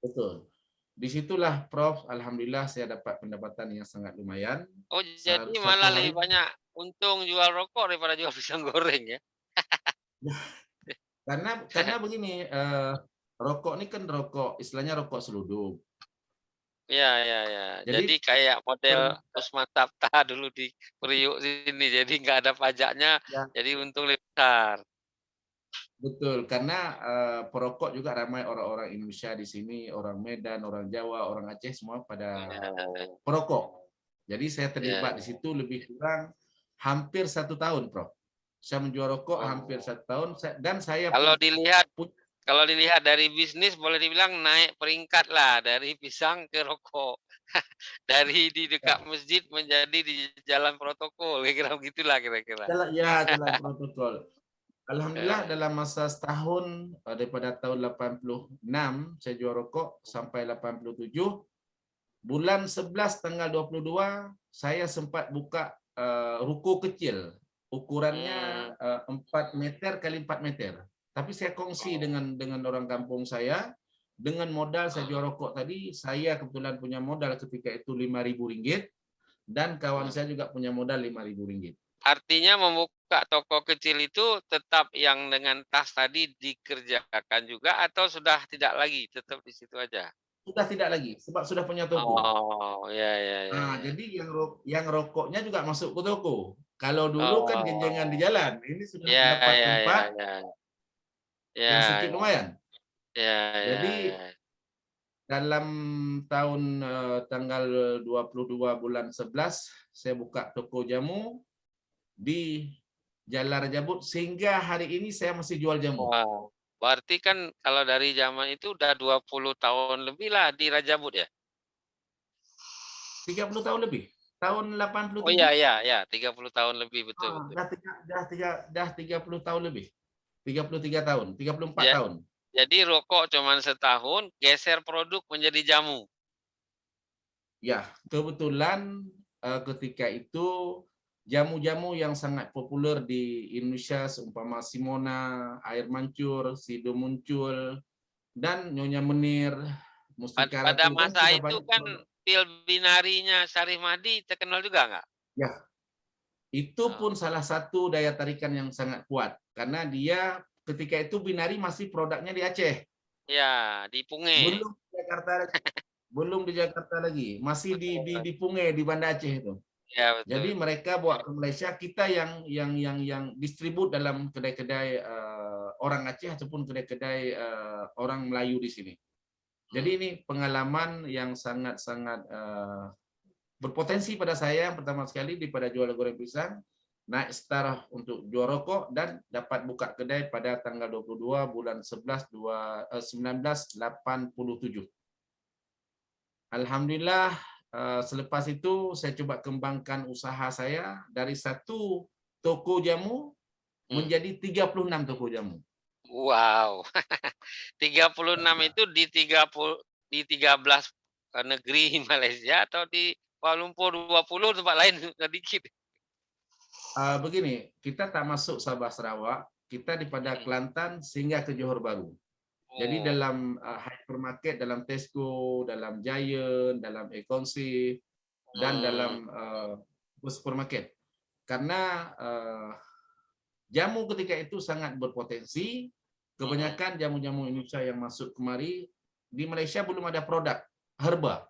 Betul. Disitulah Prof, alhamdulillah saya dapat pendapatan yang sangat lumayan. Oh, jadi malah lebih banyak untung jual rokok daripada jual pisang goreng ya? Karena begini, rokok ini kan rokok, istilahnya rokok seluduk. Ya. Jadi kayak model Usman Sabta dulu di Priuk sini, jadi nggak ada pajaknya, jadi untung lebih besar. Betul, karena perokok juga ramai orang-orang Indonesia di sini, orang Medan, orang Jawa, orang Aceh, semua pada perokok. Jadi saya terlibat di situ lebih kurang hampir 1 tahun, Prof. Saya menjual rokok hampir 1 tahun, dan saya kalau dilihat dari bisnis boleh dibilang naik peringkat lah dari pisang ke rokok. Dari di dekat masjid menjadi di jalan protokol, kira-kira begitulah kira-kira. Ya, jalan protokol. Alhamdulillah dalam masa setahun daripada tahun 86 saya jual rokok sampai 87. Bulan 11 tanggal 22 saya sempat buka ruko kecil. Ukurannya 4 meter kali 4 meter. Tapi saya kongsi dengan orang kampung saya. Dengan modal saya jual rokok tadi, saya kebetulan punya modal ketika itu Rp5.000 dan kawan saya juga punya modal Rp5.000. Artinya membuka toko kecil itu tetap yang dengan tas tadi dikerjakan juga atau sudah tidak lagi, tetap di situ aja? Sudah tidak lagi, sebab sudah punya toko. Oh, ya. Nah, jadi yang rokoknya juga masuk ke toko. Kalau dulu kan genjengan di jalan, ini sudah dapat tempat yang sedikit lumayan. Jadi dalam tahun tanggal 22 bulan 11 saya buka toko jamu di Jalan Rajabut sehingga hari ini saya masih jual jamu. Wow. Berarti kan kalau dari zaman itu udah 20 tahun lebih lah di Rajabut ya? 30 tahun lebih. Tahun 87. Oh iya, 30 tahun lebih betul. Dah 30 tahun lebih. 33 tahun, 34 tahun. Jadi rokok cuma setahun, geser produk menjadi jamu. Ya, kebetulan ketika itu jamu-jamu yang sangat populer di Indonesia seumpama Simona, Air Mancur, Sido Muncul, dan Nyonya Menir, Mustika Ratu. Pada masa itu kan pil binarinya Syarif Mahdi terkenal juga nggak? Ya, itu pun salah satu daya tarikan yang sangat kuat. Karena dia ketika itu binari masih produknya di Aceh. Ya, di Punge. Belum di Jakarta lagi. Masih di Punge, di Banda Aceh itu. Ya, betul. Jadi mereka bawa ke Malaysia, kita yang distribut dalam kedai-kedai orang Aceh ataupun kedai-kedai orang Melayu di sini. Jadi ini pengalaman yang sangat-sangat berpotensi pada saya yang pertama sekali daripada jual goreng pisang, naik star untuk jual rokok dan dapat buka kedai pada tanggal 22 bulan 11 1987. Alhamdulillah selepas itu saya coba kembangkan usaha saya dari 1 toko jamu menjadi 36 toko jamu. Wow. 36 itu di 13 negeri Malaysia atau di Kuala Lumpur 20 tempat lain sedikit? Begini, kita tak masuk Sabah Sarawak, kita daripada Kelantan sehingga ke Johor Bahru. Jadi dalam hypermarket, dalam Tesco, dalam Giant, dalam Econsif, dan dalam supermarket. Karena jamu ketika itu sangat berpotensi, kebanyakan jamu-jamu Indonesia yang masuk kemari, di Malaysia belum ada produk herba.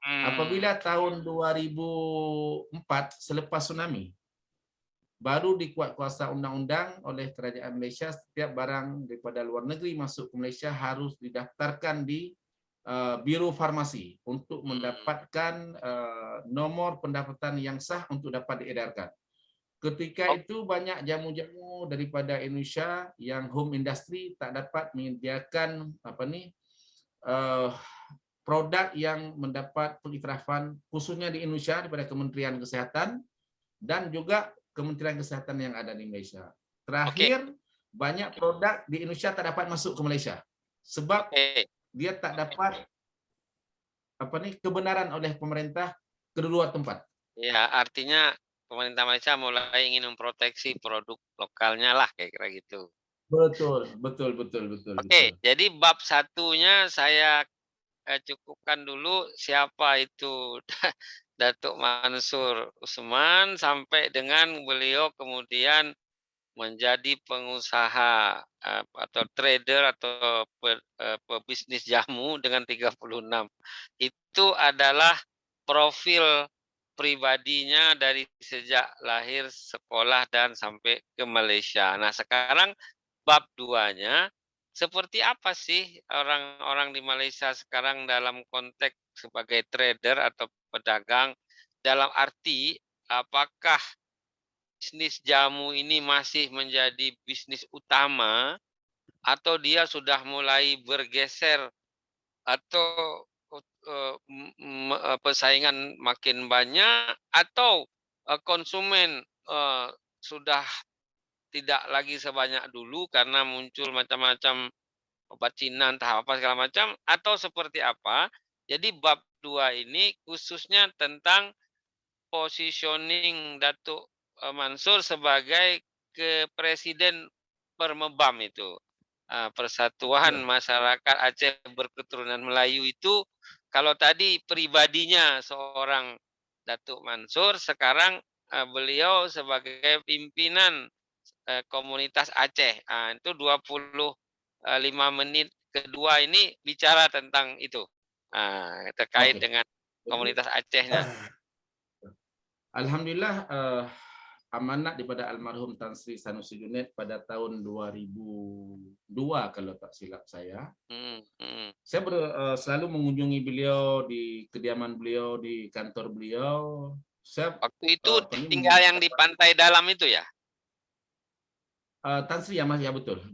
Apabila tahun 2004 selepas tsunami, baru dikuat kuasa undang-undang oleh kerajaan Malaysia, setiap barang daripada luar negeri masuk ke Malaysia harus didaftarkan di Biro Farmasi untuk mendapatkan nomor pendapatan yang sah untuk dapat diedarkan. Ketika itu banyak jamu-jamu daripada Indonesia yang home industry tak dapat menyediakan produk yang mendapat pengiktirafan khususnya di Indonesia daripada Kementerian Kesehatan dan juga Kementerian Kesehatan yang ada di Malaysia. Terakhir, banyak produk di Indonesia tak dapat masuk ke Malaysia sebab dia tak dapat kebenaran oleh pemerintah kedua tempat. Ya, artinya pemerintah Malaysia mulai ingin memproteksi produk lokalnya lah, kayak kira gitu. Betul, betul, betul, betul, betul. Oke, jadi bab satunya saya cukupkan dulu siapa itu Datuk Mansur Usman sampai dengan beliau kemudian menjadi pengusaha atau trader atau pebisnis jamu dengan 36. Itu adalah profil pribadinya dari sejak lahir, sekolah, dan sampai ke Malaysia. Nah, sekarang bab 2-nya, seperti apa sih orang-orang di Malaysia sekarang dalam konteks sebagai trader atau pedagang, dalam arti apakah bisnis jamu ini masih menjadi bisnis utama atau dia sudah mulai bergeser atau persaingan makin banyak atau konsumen sudah tidak lagi sebanyak dulu karena muncul macam-macam obat Cina entah apa segala macam atau seperti apa. Jadi bab 2 ini khususnya tentang positioning Datuk Mansur sebagai Presiden Permebam itu. Persatuan Masyarakat Aceh Berketurunan Melayu itu, kalau tadi pribadinya seorang Datuk Mansur, sekarang beliau sebagai pimpinan komunitas Aceh. Itu 25 menit kedua ini bicara tentang itu. Terkait dengan komunitas Acehnya. Alhamdulillah amanat daripada almarhum Tan Sri Sanusi Junaid pada tahun 2002 kalau tak silap saya. Saya selalu mengunjungi beliau di kediaman beliau, di kantor beliau. Waktu itu tinggal yang di Pantai Dalam itu ya? Tan Sri ya Mas, ya betul.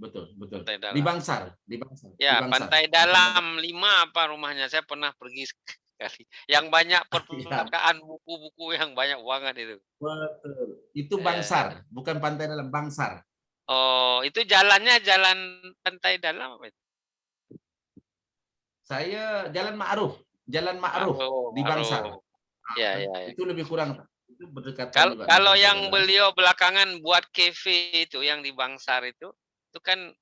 Di Bangsar, Ya, di Bangsar. Pantai Dalam 5 apa rumahnya? Saya pernah pergi sekali. Yang banyak perpustakaan buku-buku yang banyak banget itu. Betul. Itu Bangsar, bukan Pantai Dalam, Bangsar. Oh, itu jalannya jalan Pantai Dalam apa itu? Saya Jalan Ma'ruf di Bangsar. Ya. Itu lebih kurang itu berdekatan juga. Kalau yang beliau belakangan buat cafe itu yang di Bangsar itu kan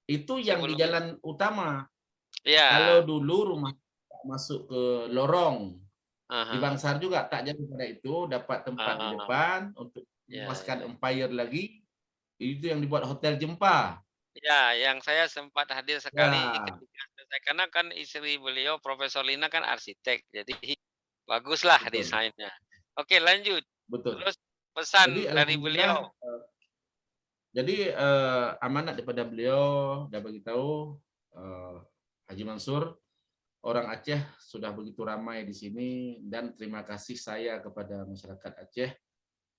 itu yang di jalan utama. Ya. Kalau dulu rumah masuk ke lorong di Bangsar juga tak jauh pada itu, dapat tempat di depan untuk memuaskan umpire lagi. Itu yang dibuat Hotel Jempa. Ya, yang saya sempat hadir sekali ketika selesai, karena kan istri beliau Profesor Lina kan arsitek, jadi baguslah desainnya. Oke, lanjut. Betul. Terus pesan dari beliau. Jadi amanat daripada beliau dah bagi tahu Haji Mansur, orang Aceh sudah begitu ramai di sini dan terima kasih saya kepada masyarakat Aceh.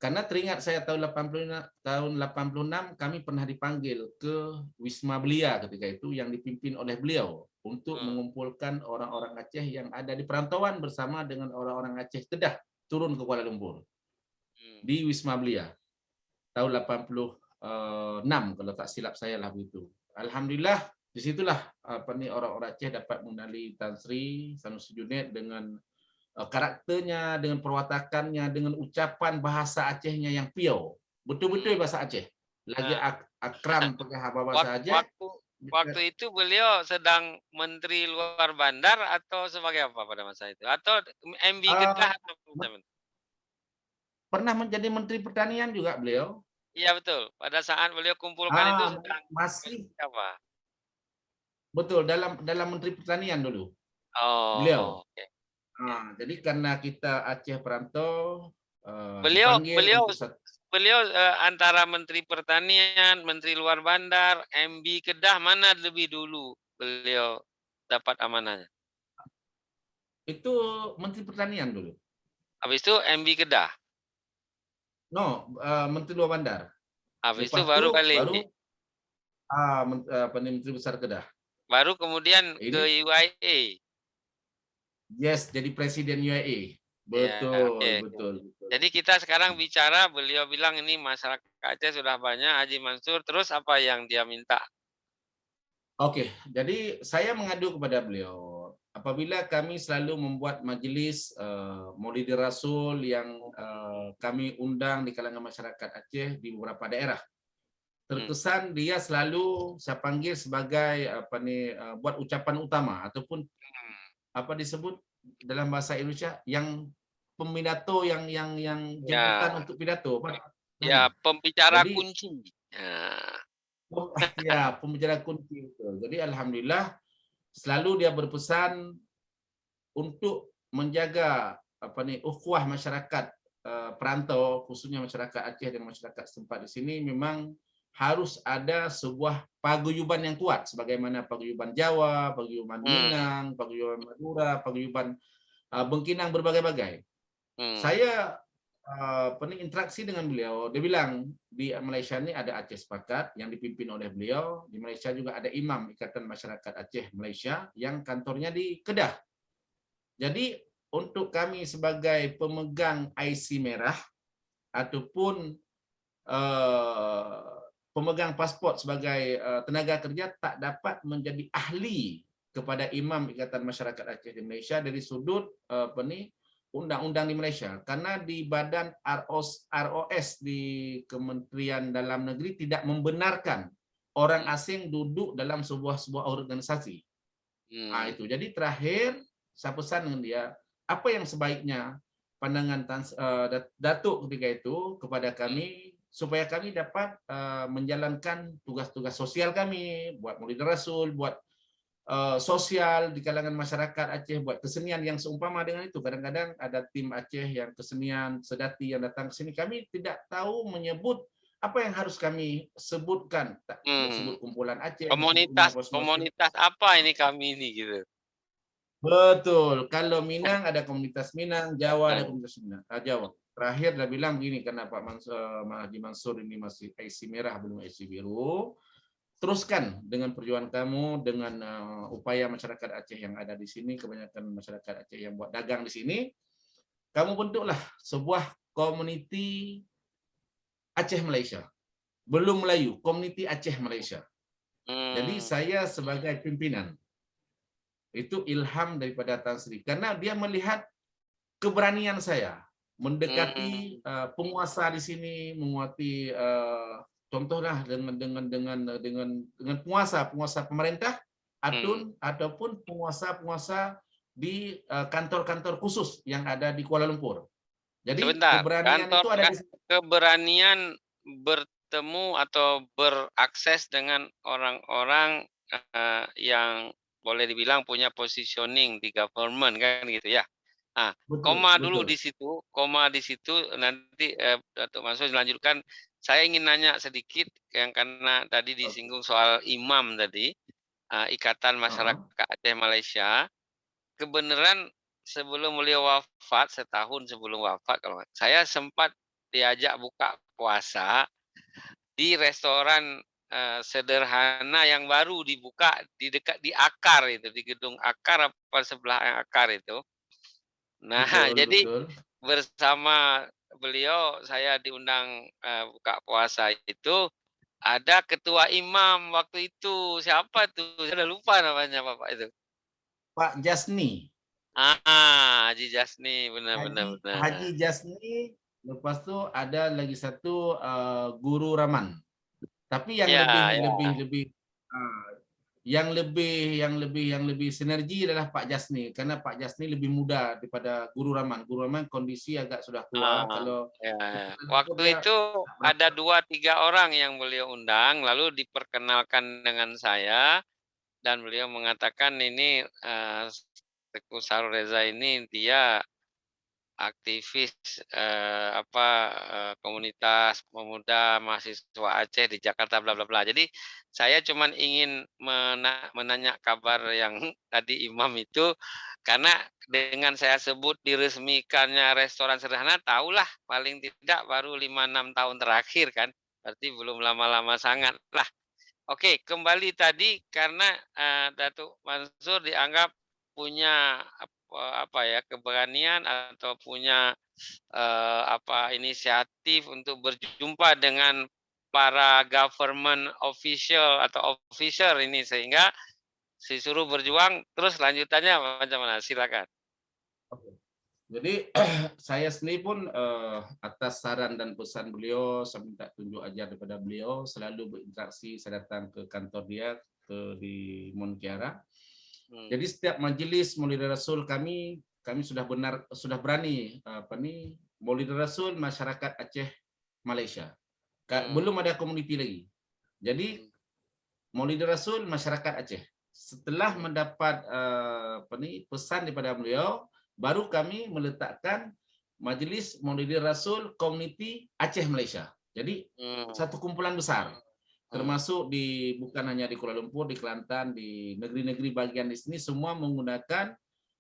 Karena teringat saya tahun 86 kami pernah dipanggil ke Wisma Belia ketika itu yang dipimpin oleh beliau untuk mengumpulkan orang-orang Aceh yang ada di perantauan bersama dengan orang-orang Aceh Kedah turun ke Kuala Lumpur di Wisma Belia tahun 86 kalau tak silap saya lah begitu. Alhamdulillah disitulah orang-orang Aceh dapat mengenali Tan Sri Sanusi Junaid dengan karakternya, dengan perwatakannya, dengan ucapan bahasa Acehnya yang piau. Betul-betul bahasa Aceh. Lagi akram pakai bahasa Aceh. Waktu itu beliau sedang Menteri Luar Bandar atau sebagai apa pada masa itu? Atau MB Kedah? Pernah menjadi Menteri Pertanian juga beliau. Iya betul. Pada saat beliau kumpulkan itu sedang masih apa? Betul, dalam Menteri Pertanian dulu. Beliau. Okay. Jadi karena kita Aceh perantau, beliau antara Menteri Pertanian, Menteri Luar Bandar, MB Kedah, mana lebih dulu beliau dapat amanahnya? Itu Menteri Pertanian dulu. Habis itu MB Kedah? No, Menteri Luar Bandar. Habis itu baru Menteri Besar Kedah. Baru kemudian ke UIA. Yes, jadi Presiden UIA. Betul, ya, betul. Jadi kita sekarang bicara, beliau bilang ini masyarakat Aceh sudah banyak, Haji Mansur, terus apa yang dia minta? Oke, jadi saya mengadu kepada beliau. apabila kami selalu membuat majlis Maulidin Rasul yang kami undang di kalangan masyarakat Aceh di beberapa daerah. Terkesan dia selalu saya panggil sebagai buat ucapan utama ataupun apa disebut dalam bahasa Indonesia yang pemidato yang jemputan untuk pidato. Ya, pembicara Jadi, kunci. Ya, pembicara kunci itu. Jadi alhamdulillah selalu dia berpesan untuk menjaga ukhuwah masyarakat perantau, khususnya masyarakat Aceh dan masyarakat setempat di sini memang harus ada sebuah paguyuban yang kuat, sebagaimana paguyuban Jawa, paguyuban Minang, paguyuban Madura, paguyuban Bengkinang berbagai-bagai. Saya interaksi dengan beliau, dia bilang di Malaysia ini ada Aceh Sepakat yang dipimpin oleh beliau, di Malaysia juga ada Imam Ikatan Masyarakat Aceh Malaysia yang kantornya di Kedah. Jadi untuk kami sebagai pemegang IC merah ataupun pemegang pasport sebagai tenaga kerja tak dapat menjadi ahli kepada Imam Ikatan Masyarakat Aceh di Malaysia dari sudut undang-undang di Malaysia, karena di badan ROS di Kementerian Dalam Negeri tidak membenarkan orang asing duduk dalam sebuah organisasi. Itu. Jadi terakhir saya pesan dengan dia, apa yang sebaiknya pandangan Datuk ketika itu kepada kami supaya kami dapat menjalankan tugas-tugas sosial kami, buat Maulidin Rasul, buat sosial di kalangan masyarakat Aceh, buat kesenian yang seumpama dengan itu. Kadang-kadang ada tim Aceh yang kesenian sedati yang datang ke sini, kami tidak tahu menyebut apa yang harus kami sebutkan. Sebut kumpulan Aceh, komunitas apa ini kami ini gitu. Betul. Kalau Minang ada komunitas Minang, Jawa ada komunitas Minang. Jawa. Terakhir dia bilang begini, karena Pak Haji Mansur ini masih IC merah belum IC biru. Teruskan dengan perjuangan kamu, dengan upaya masyarakat Aceh yang ada di sini, kebanyakan masyarakat Aceh yang buat dagang di sini. Kamu bentuklah sebuah community Aceh Malaysia. Belum Melayu, community Aceh Malaysia. Jadi saya sebagai pimpinan itu ilham daripada Tan Sri, karena dia melihat keberanian saya mendekati penguasa di sini, menguati contohlah dengan penguasa pemerintah ataupun penguasa di kantor-kantor khusus yang ada di Kuala Lumpur. Jadi keberanian itu ada di keberanian bertemu atau berakses dengan orang-orang yang boleh dibilang punya positioning di government kan gitu ya. Betul. Koma di situ nanti Datuk Mansur dilanjutkan. Saya ingin nanya sedikit yang karena tadi disinggung soal imam tadi, Ikatan Masyarakat Aceh Malaysia. Kebenaran sebelum beliau wafat, setahun sebelum wafat kalau saya sempat diajak buka puasa di restoran sederhana yang baru dibuka di dekat di Akar itu, di gedung Akar apa sebelah yang Akar itu. Nah, jadi bersama beliau saya diundang buka puasa itu, ada ketua imam waktu itu. Siapa tuh? Saya udah lupa namanya Bapak itu. Pak Jasni. Haji Jasni, benar. Haji Jasni, lepas itu ada lagi satu Guru Raman. Tapi yang lebih sinergi adalah Pak Jasni, karena Pak Jasni lebih muda daripada Guru Raman. Guru Raman kondisi agak sudah tua. Waktu itu ada 2-3 orang yang beliau undang, lalu diperkenalkan dengan saya dan beliau mengatakan ini Teguh Sarul Reza ini dia aktivis komunitas pemuda mahasiswa Aceh di Jakarta bla bla bla. Jadi saya cuma ingin menanya kabar yang tadi Imam itu, karena dengan saya sebut diresmikannya restoran sederhana, tahulah paling tidak baru 5-6 tahun terakhir kan. Berarti belum lama-lama sangat lah. Oke, kembali tadi karena Datuk Mansur dianggap punya keberanian atau punya inisiatif untuk berjumpa dengan para government official atau officer ini, sehingga disuruh berjuang, terus lanjutannya macam mana? Silakan. Jadi saya sendiri pun atas saran dan pesan beliau, saya minta tunjuk ajar daripada beliau, selalu berinteraksi, saya datang ke kantor dia di Monkiara. Jadi setiap majelis Maulid Rasul kami sudah berani Maulid Rasul masyarakat Aceh Malaysia. Belum ada komuniti lagi. Jadi Maulid Rasul masyarakat Aceh. Setelah mendapat pesan daripada beliau, baru kami meletakkan Majelis Maulid Rasul Komuniti Aceh Malaysia. Jadi satu kumpulan besar, termasuk bukan hanya di Kuala Lumpur, di Kelantan, di negeri-negeri bagian di sini semua menggunakan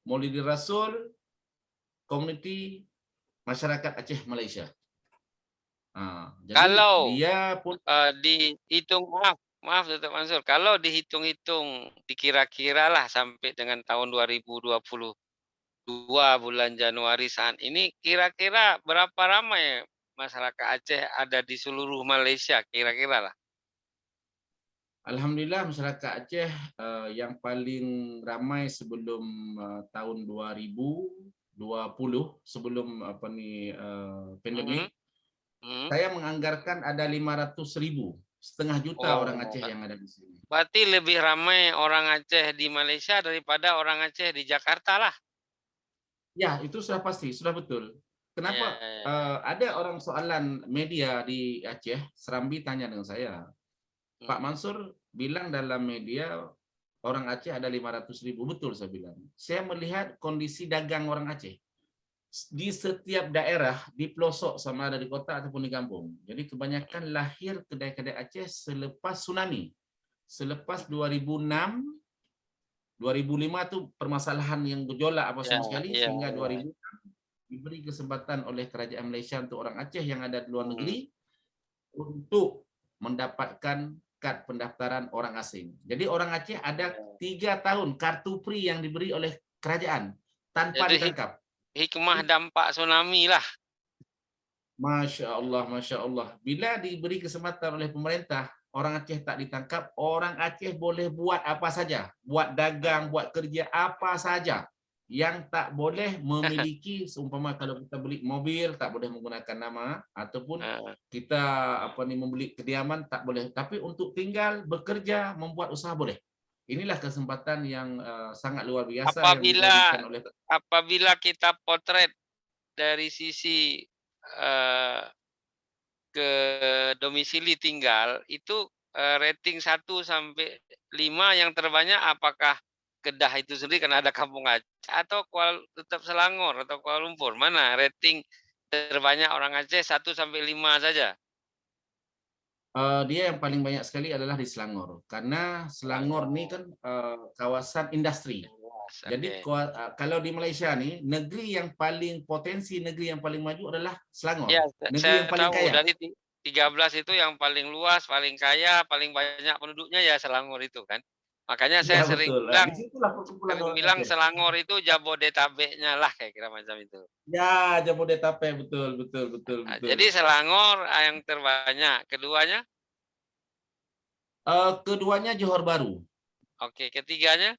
Maulid Rasul Komuniti Masyarakat Aceh Malaysia. Jadi kalau dia pun dihitung, maaf Dr. Mansur, kalau dihitung-hitung dikira-kira lah sampai dengan tahun 2022 bulan Januari saat ini, kira-kira berapa ramai masyarakat Aceh ada di seluruh Malaysia kira-kira lah? Alhamdulillah masyarakat Aceh yang paling ramai sebelum tahun 2020, sebelum pandemik, saya menganggarkan ada 500.000, setengah juta orang Aceh yang ada di sini. Berarti lebih ramai orang Aceh di Malaysia daripada orang Aceh di Jakarta lah. Ya, itu sudah pasti, sudah betul. Kenapa? Ada orang soalan media di Aceh, Serambi tanya dengan saya, Pak Mansur bilang dalam media orang Aceh ada 500.000. Betul saya bilang. Saya melihat kondisi dagang orang Aceh di setiap daerah, di pelosok sama ada di kota ataupun di kampung. Jadi kebanyakan lahir kedai-kedai Aceh selepas tsunami. Selepas 2006, 2005 itu permasalahan yang gejolak apa semua sekali, sehingga 2006 diberi kesempatan oleh kerajaan Malaysia untuk orang Aceh yang ada di luar negeri untuk mendapatkan kad pendaftaran orang asing. Jadi orang Aceh ada 3 tahun kartu pri yang diberi oleh kerajaan tanpa ditangkap. Hikmah dampak tsunami lah. Masya Allah, Masya Allah. Bila diberi kesempatan oleh pemerintah, orang Aceh tak ditangkap, orang Aceh boleh buat apa saja. Buat dagang, buat kerja, apa saja. Yang tak boleh memiliki, seumpama kalau kita beli mobil, tak boleh menggunakan nama, ataupun kita membeli kediaman, tak boleh. Tapi untuk tinggal, bekerja, membuat usaha boleh. Inilah kesempatan yang sangat luar biasa yang diberikan oleh. Apabila kita potret dari sisi ke domisili tinggal, itu rating 1 sampai 5 yang terbanyak apakah Kedah itu sendiri karena ada Kampung Aceh atau tetap Selangor atau Kuala Lumpur? Mana rating terbanyak orang Aceh 1 sampai 5 saja? Dia yang paling banyak sekali adalah di Selangor, karena Selangor ini kan kawasan industri. Jadi kalau di Malaysia nih, negeri yang paling potensi, negeri yang paling maju adalah Selangor. Ya, negeri yang paling kaya. Dari 13 itu yang paling luas, paling kaya, paling banyak penduduknya ya Selangor itu kan. Makanya saya sering bilang Selangor itu Jabodetabeknya lah, kayak kira macam itu. Ya, Jabodetabek, betul. Jadi Selangor yang terbanyak. Keduanya? Keduanya Johor Bahru. Oke, ketiganya?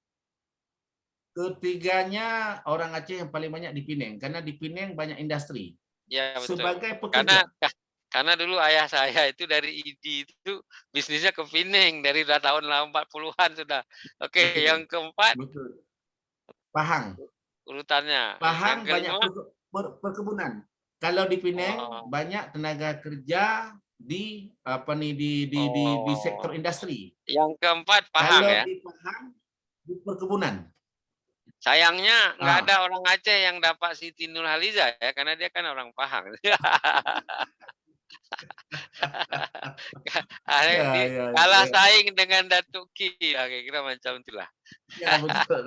Ketiganya orang Aceh yang paling banyak di Penang, karena di Penang banyak industri. Ya, betul. Sebagai pekerja. Karena dulu ayah saya itu dari ID itu bisnisnya ke Penang dari tahun 40-an sudah. Oke, betul. Yang keempat? Betul. Pahang. Urutannya. Pahang banyak perkebunan. Kalau di Penang banyak tenaga kerja di di sektor industri. Yang keempat Pahang. Kalau di Pahang di perkebunan. Sayangnya nggak ada orang Aceh yang dapat Siti Nurhaliza ya, karena dia kan orang Pahang. Kalah saing dengan Datuk Ki, ya, kira macam itulah. Ya, betul.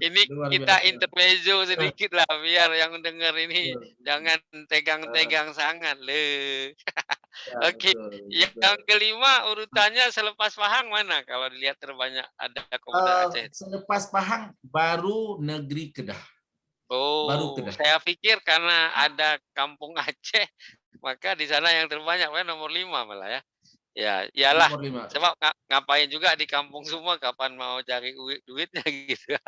Ini kita intermezzo sedikit lah, biar yang dengar ini jangan tegang-tegang sangat le. Oke, yang kelima urutannya selepas Pahang mana? Kalau dilihat terbanyak ada komunitas Aceh. Selepas Pahang baru negeri Kedah. Baru Kedah. Saya pikir karena ada Kampung Aceh, maka di sana yang terbanyak nomor 5 malah ya. Ya, iyalah. Impor 5. Sebab ngapain juga di kampung semua, kapan mau cari duitnya gitu.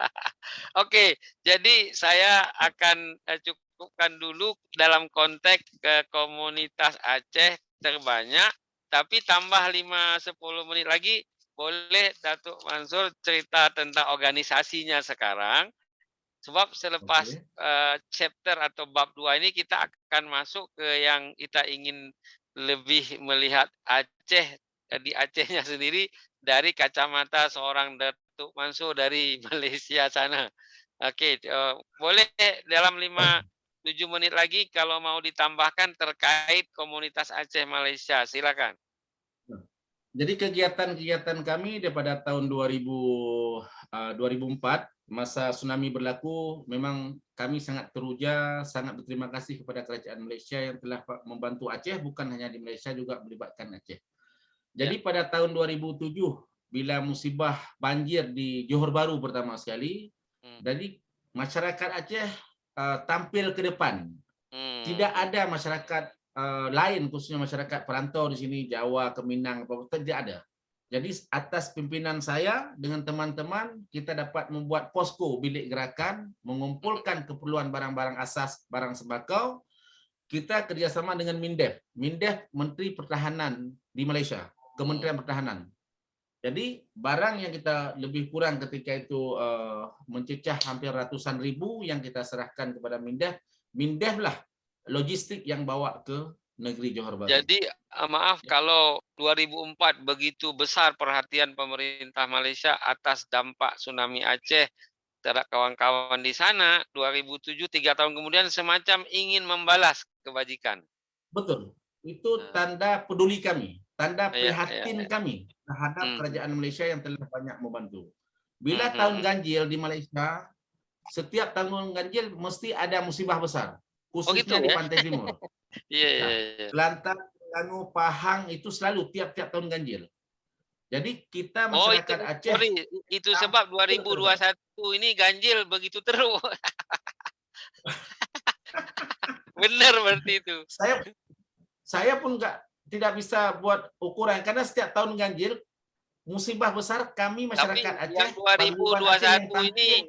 Oke, jadi saya akan cukupkan dulu dalam konteks komunitas Aceh terbanyak, tapi tambah 5-10 menit lagi boleh Datuk Mansur cerita tentang organisasinya sekarang. Sebab selepas chapter atau bab 2 ini kita akan masuk ke yang kita ingin lebih melihat Aceh di Acehnya sendiri dari kacamata seorang Datuk Mansur dari Malaysia sana. Oke, boleh dalam 5-7 menit lagi kalau mau ditambahkan terkait komunitas Aceh Malaysia, silakan. Jadi kegiatan-kegiatan kami daripada tahun 2004 masa tsunami berlaku, memang kami sangat teruja, sangat berterima kasih kepada kerajaan Malaysia yang telah membantu Aceh, bukan hanya di Malaysia juga melibatkan Aceh. Jadi pada tahun 2007 bila musibah banjir di Johor Bahru pertama sekali, jadi masyarakat Aceh tampil ke depan. Tidak ada masyarakat lain, khususnya masyarakat perantau di sini, Jawa, Keminang, tidak ada. Jadi atas pimpinan saya dengan teman-teman, kita dapat membuat posko bilik gerakan, mengumpulkan keperluan barang-barang asas, barang sembako. Kita kerjasama dengan MINDEF. MINDEF Menteri Pertahanan di Malaysia, Kementerian Pertahanan. Jadi barang yang kita lebih kurang ketika itu mencecah hampir ratusan ribu yang kita serahkan kepada MINDEF. MINDEF lah logistik yang bawa ke negeri Johor Bahru. Jadi maaf kalau 2004 begitu besar perhatian pemerintah Malaysia atas dampak tsunami Aceh terhadap kawan-kawan di sana, 2007 3 tahun kemudian semacam ingin membalas kebajikan. Betul. Itu tanda peduli kami, tanda prihatin kami terhadap kerajaan Malaysia yang telah banyak membantu. Bila tahun ganjil di Malaysia, setiap tahun ganjil mesti ada musibah besar, khususnya di Pantai Timur. Kelantan, Terengganu, Pahang itu selalu tiap-tiap tahun ganjil. Jadi kita masyarakat Aceh. Itu sebab 2021 ini ganjil begitu teruk. Benar berarti itu. Saya pun tidak bisa buat ukuran karena setiap tahun ganjil musibah besar kami masyarakat Aceh. Yang 2021 ini,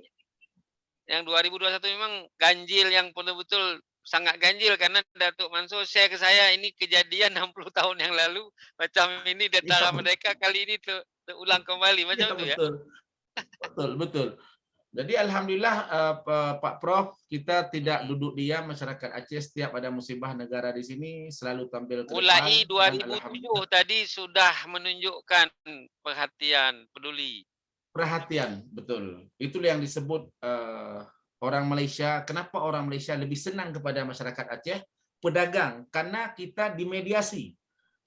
yang 2021 memang ganjil yang betul-betul sangat ganjil karena Datuk Mansur share ke saya ini kejadian 60 tahun yang lalu macam ini data mereka kali ini terulang kembali macam itu ya. Betul. Jadi alhamdulillah Pak Prof, kita tidak duduk diam, masyarakat Aceh setiap ada musibah negara di sini selalu tampil ke depan. Mulai 2007 tadi sudah menunjukkan perhatian, peduli. Perhatian, betul. Itulah yang disebut orang Malaysia. Kenapa orang Malaysia lebih senang kepada masyarakat Aceh? Pedagang, karena kita dimediasi.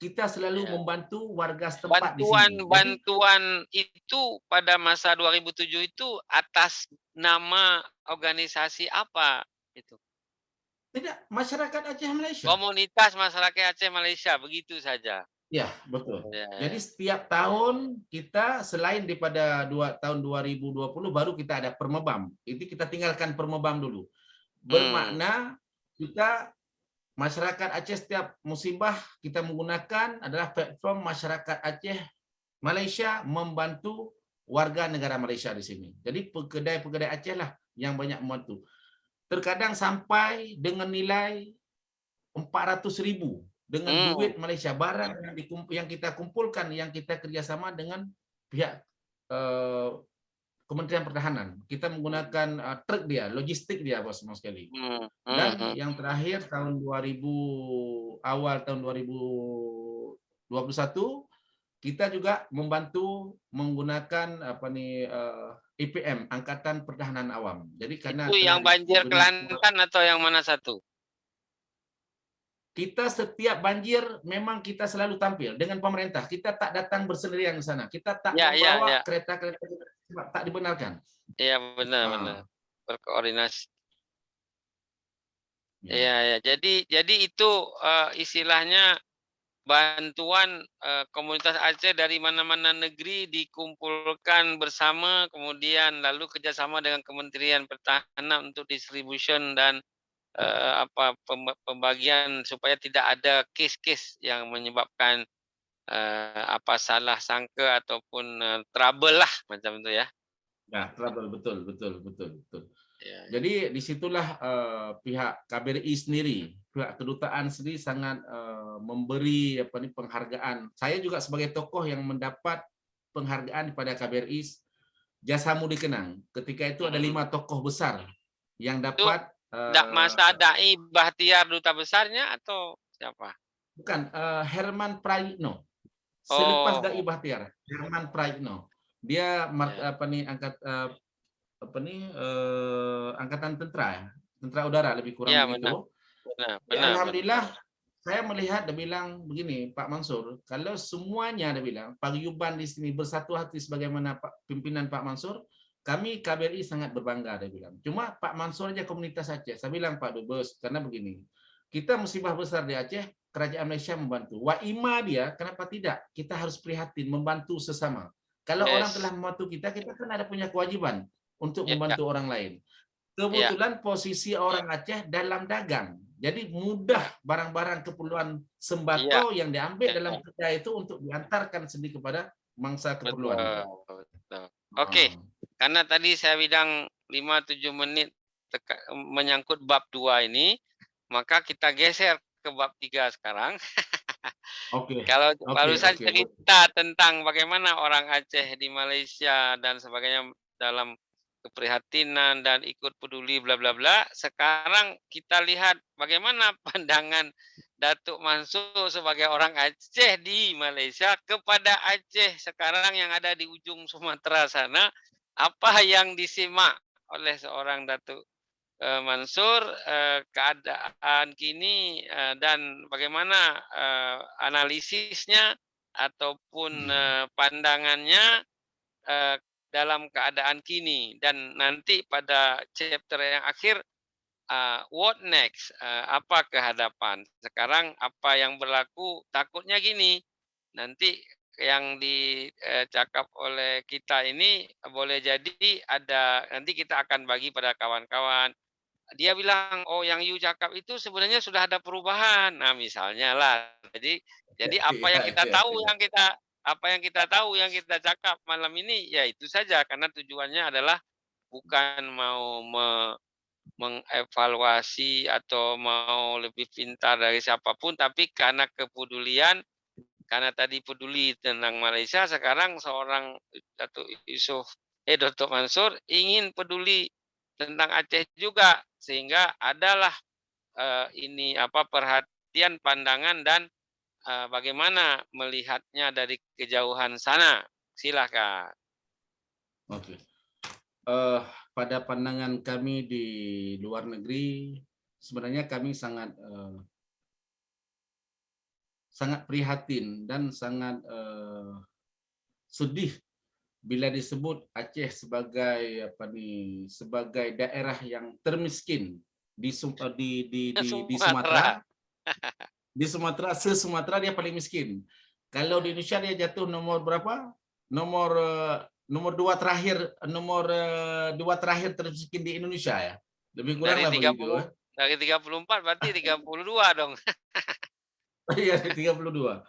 Kita selalu membantu warga setempat di sini. Bantuan itu pada masa 2007 itu atas nama organisasi apa itu? Tidak, masyarakat Aceh Malaysia. Komunitas masyarakat Aceh Malaysia, begitu saja. Ya, betul. Jadi setiap tahun kita selain daripada tahun 2020 baru kita ada Permebam. Itu kita tinggalkan Permebam dulu. Bermakna kita masyarakat Aceh setiap musibah kita menggunakan adalah platform masyarakat Aceh Malaysia membantu warga negara Malaysia di sini. Jadi pekedai-pekedai Aceh lah yang banyak membantu. Terkadang sampai dengan nilai 400.000 dengan duit Malaysia, barang yang kita kumpulkan, yang kita kerjasama dengan pihak Kementerian Pertahanan. Kita menggunakan truk dia, logistik dia, bos, semua sekali. Dan yang terakhir tahun 2000, awal tahun 2021, kita juga membantu menggunakan IPM, Angkatan Pertahanan Awam. Jadi karena itu yang banjir Kelantan atau yang mana satu? Kita setiap banjir memang kita selalu tampil dengan pemerintah. Kita tak datang bersendirian di sana. Kita tak membawa kereta-kereta tak dibenarkan. Iya, benar. Berkoordinasi. Iya. Jadi itu istilahnya bantuan komunitas Aceh dari mana-mana negeri dikumpulkan bersama, kemudian lalu kerjasama dengan Kementerian Pertahanan untuk distribution dan pembagian supaya tidak ada kes-kes yang menyebabkan apa salah sangka ataupun trouble lah macam itu ya. Ya, trouble, betul. Ya. Jadi disitulah pihak KBRI sendiri, pihak kedutaan sendiri sangat memberi penghargaan. Saya juga sebagai tokoh yang mendapat penghargaan pada KBRI, jasamu dikenang. Ketika itu ada 5 tokoh besar yang dapat. Masa Dai Bahtiar duta besarnya atau siapa? Bukan, Herman Prayitno. Selepas Dai Bahtiar, Herman Prayitno. Dia angkatan tentara udara lebih kurang ya, begitu. Benar. Alhamdulillah, saya melihat dia bilang begini, Pak Mansur, kalau semuanya dia bilang paguyuban di sini bersatu hati sebagaimana pimpinan Pak Mansur, kami KBRI sangat berbangga dia bilang. Cuma Pak Mansur aja komunitas Aceh. Saya bilang Pak Dubes, karena begini, kita musibah besar di Aceh, Kerajaan Malaysia membantu. Waima dia, kenapa tidak? Kita harus prihatin, membantu sesama. Kalau orang telah membantu kita kan ada punya kewajiban untuk membantu orang lain. Kebetulan posisi orang Aceh dalam dagang. Jadi mudah barang-barang keperluan sembako yang diambil dalam kerja itu untuk diantarkan sendiri kepada mangsa keperluan. Betul. Oke, karena tadi saya bilang 5-7 menit menyangkut bab 2 ini, maka kita geser ke bab 3 sekarang. Kalau barusan cerita tentang bagaimana orang Aceh di Malaysia dan sebagainya dalam keprihatinan dan ikut peduli bla bla bla, sekarang kita lihat bagaimana pandangan Datuk Mansur sebagai orang Aceh di Malaysia kepada Aceh sekarang yang ada di ujung Sumatera sana. Apa yang disimak oleh seorang Datuk Mansur, keadaan kini dan bagaimana analisisnya ataupun pandangannya dalam keadaan kini, dan nanti pada chapter yang akhir what next, apa kehadapan sekarang, apa yang berlaku. Takutnya gini, nanti yang dicakap oleh kita ini boleh jadi ada, nanti kita akan bagi pada kawan-kawan. Dia bilang, oh yang you cakap itu sebenarnya sudah ada perubahan. Nah misalnya lah. Jadi apa yang kita tahu yang kita cakap malam ini, ya itu saja. Karena tujuannya adalah bukan mau mengevaluasi atau mau lebih pintar dari siapapun, tapi karena kepedulian, karena tadi peduli tentang Malaysia, sekarang seorang Datuk Mansur ingin peduli tentang Aceh juga, sehingga adalah perhatian, pandangan, dan bagaimana melihatnya dari kejauhan sana. Silakan. Oke. Pada pandangan kami di luar negeri, sebenarnya kami sangat prihatin dan sangat sedih bila disebut Aceh sebagai sebagai daerah yang termiskin di Sumatera. Di Sumatera, se-Sumatera dia paling miskin. Kalau di Indonesia dia jatuh nomor berapa? Nomor 2 terakhir, nomor 2 terakhir termiskin di Indonesia ya. Lebih kurang dari 30, begitu. Dari 34 berarti 32 dong. Iya, 32.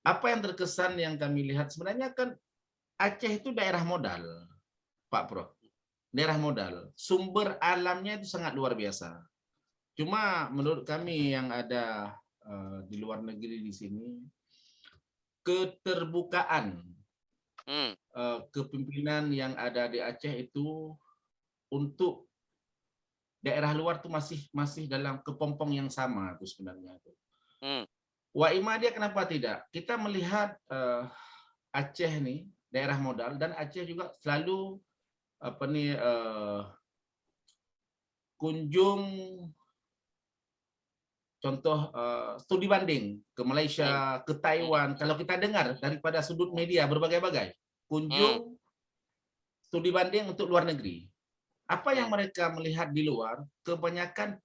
Apa yang terkesan yang kami lihat sebenarnya kan Aceh itu daerah modal, Pak Prof. Daerah modal. Sumber alamnya itu sangat luar biasa. Cuma menurut kami yang ada di luar negeri di sini, keterbukaan kepimpinan yang ada di Aceh itu untuk daerah luar tuh masih dalam kepompong yang sama itu sebenarnya. Waima dia kenapa tidak? Kita melihat Aceh nih daerah modal, dan Aceh juga selalu kunjung, contoh studi banding ke Malaysia, ke Taiwan. Kalau kita dengar daripada sudut media berbagai-bagai, kunjung studi banding untuk luar negeri. Apa yang mereka melihat di luar, kebanyakan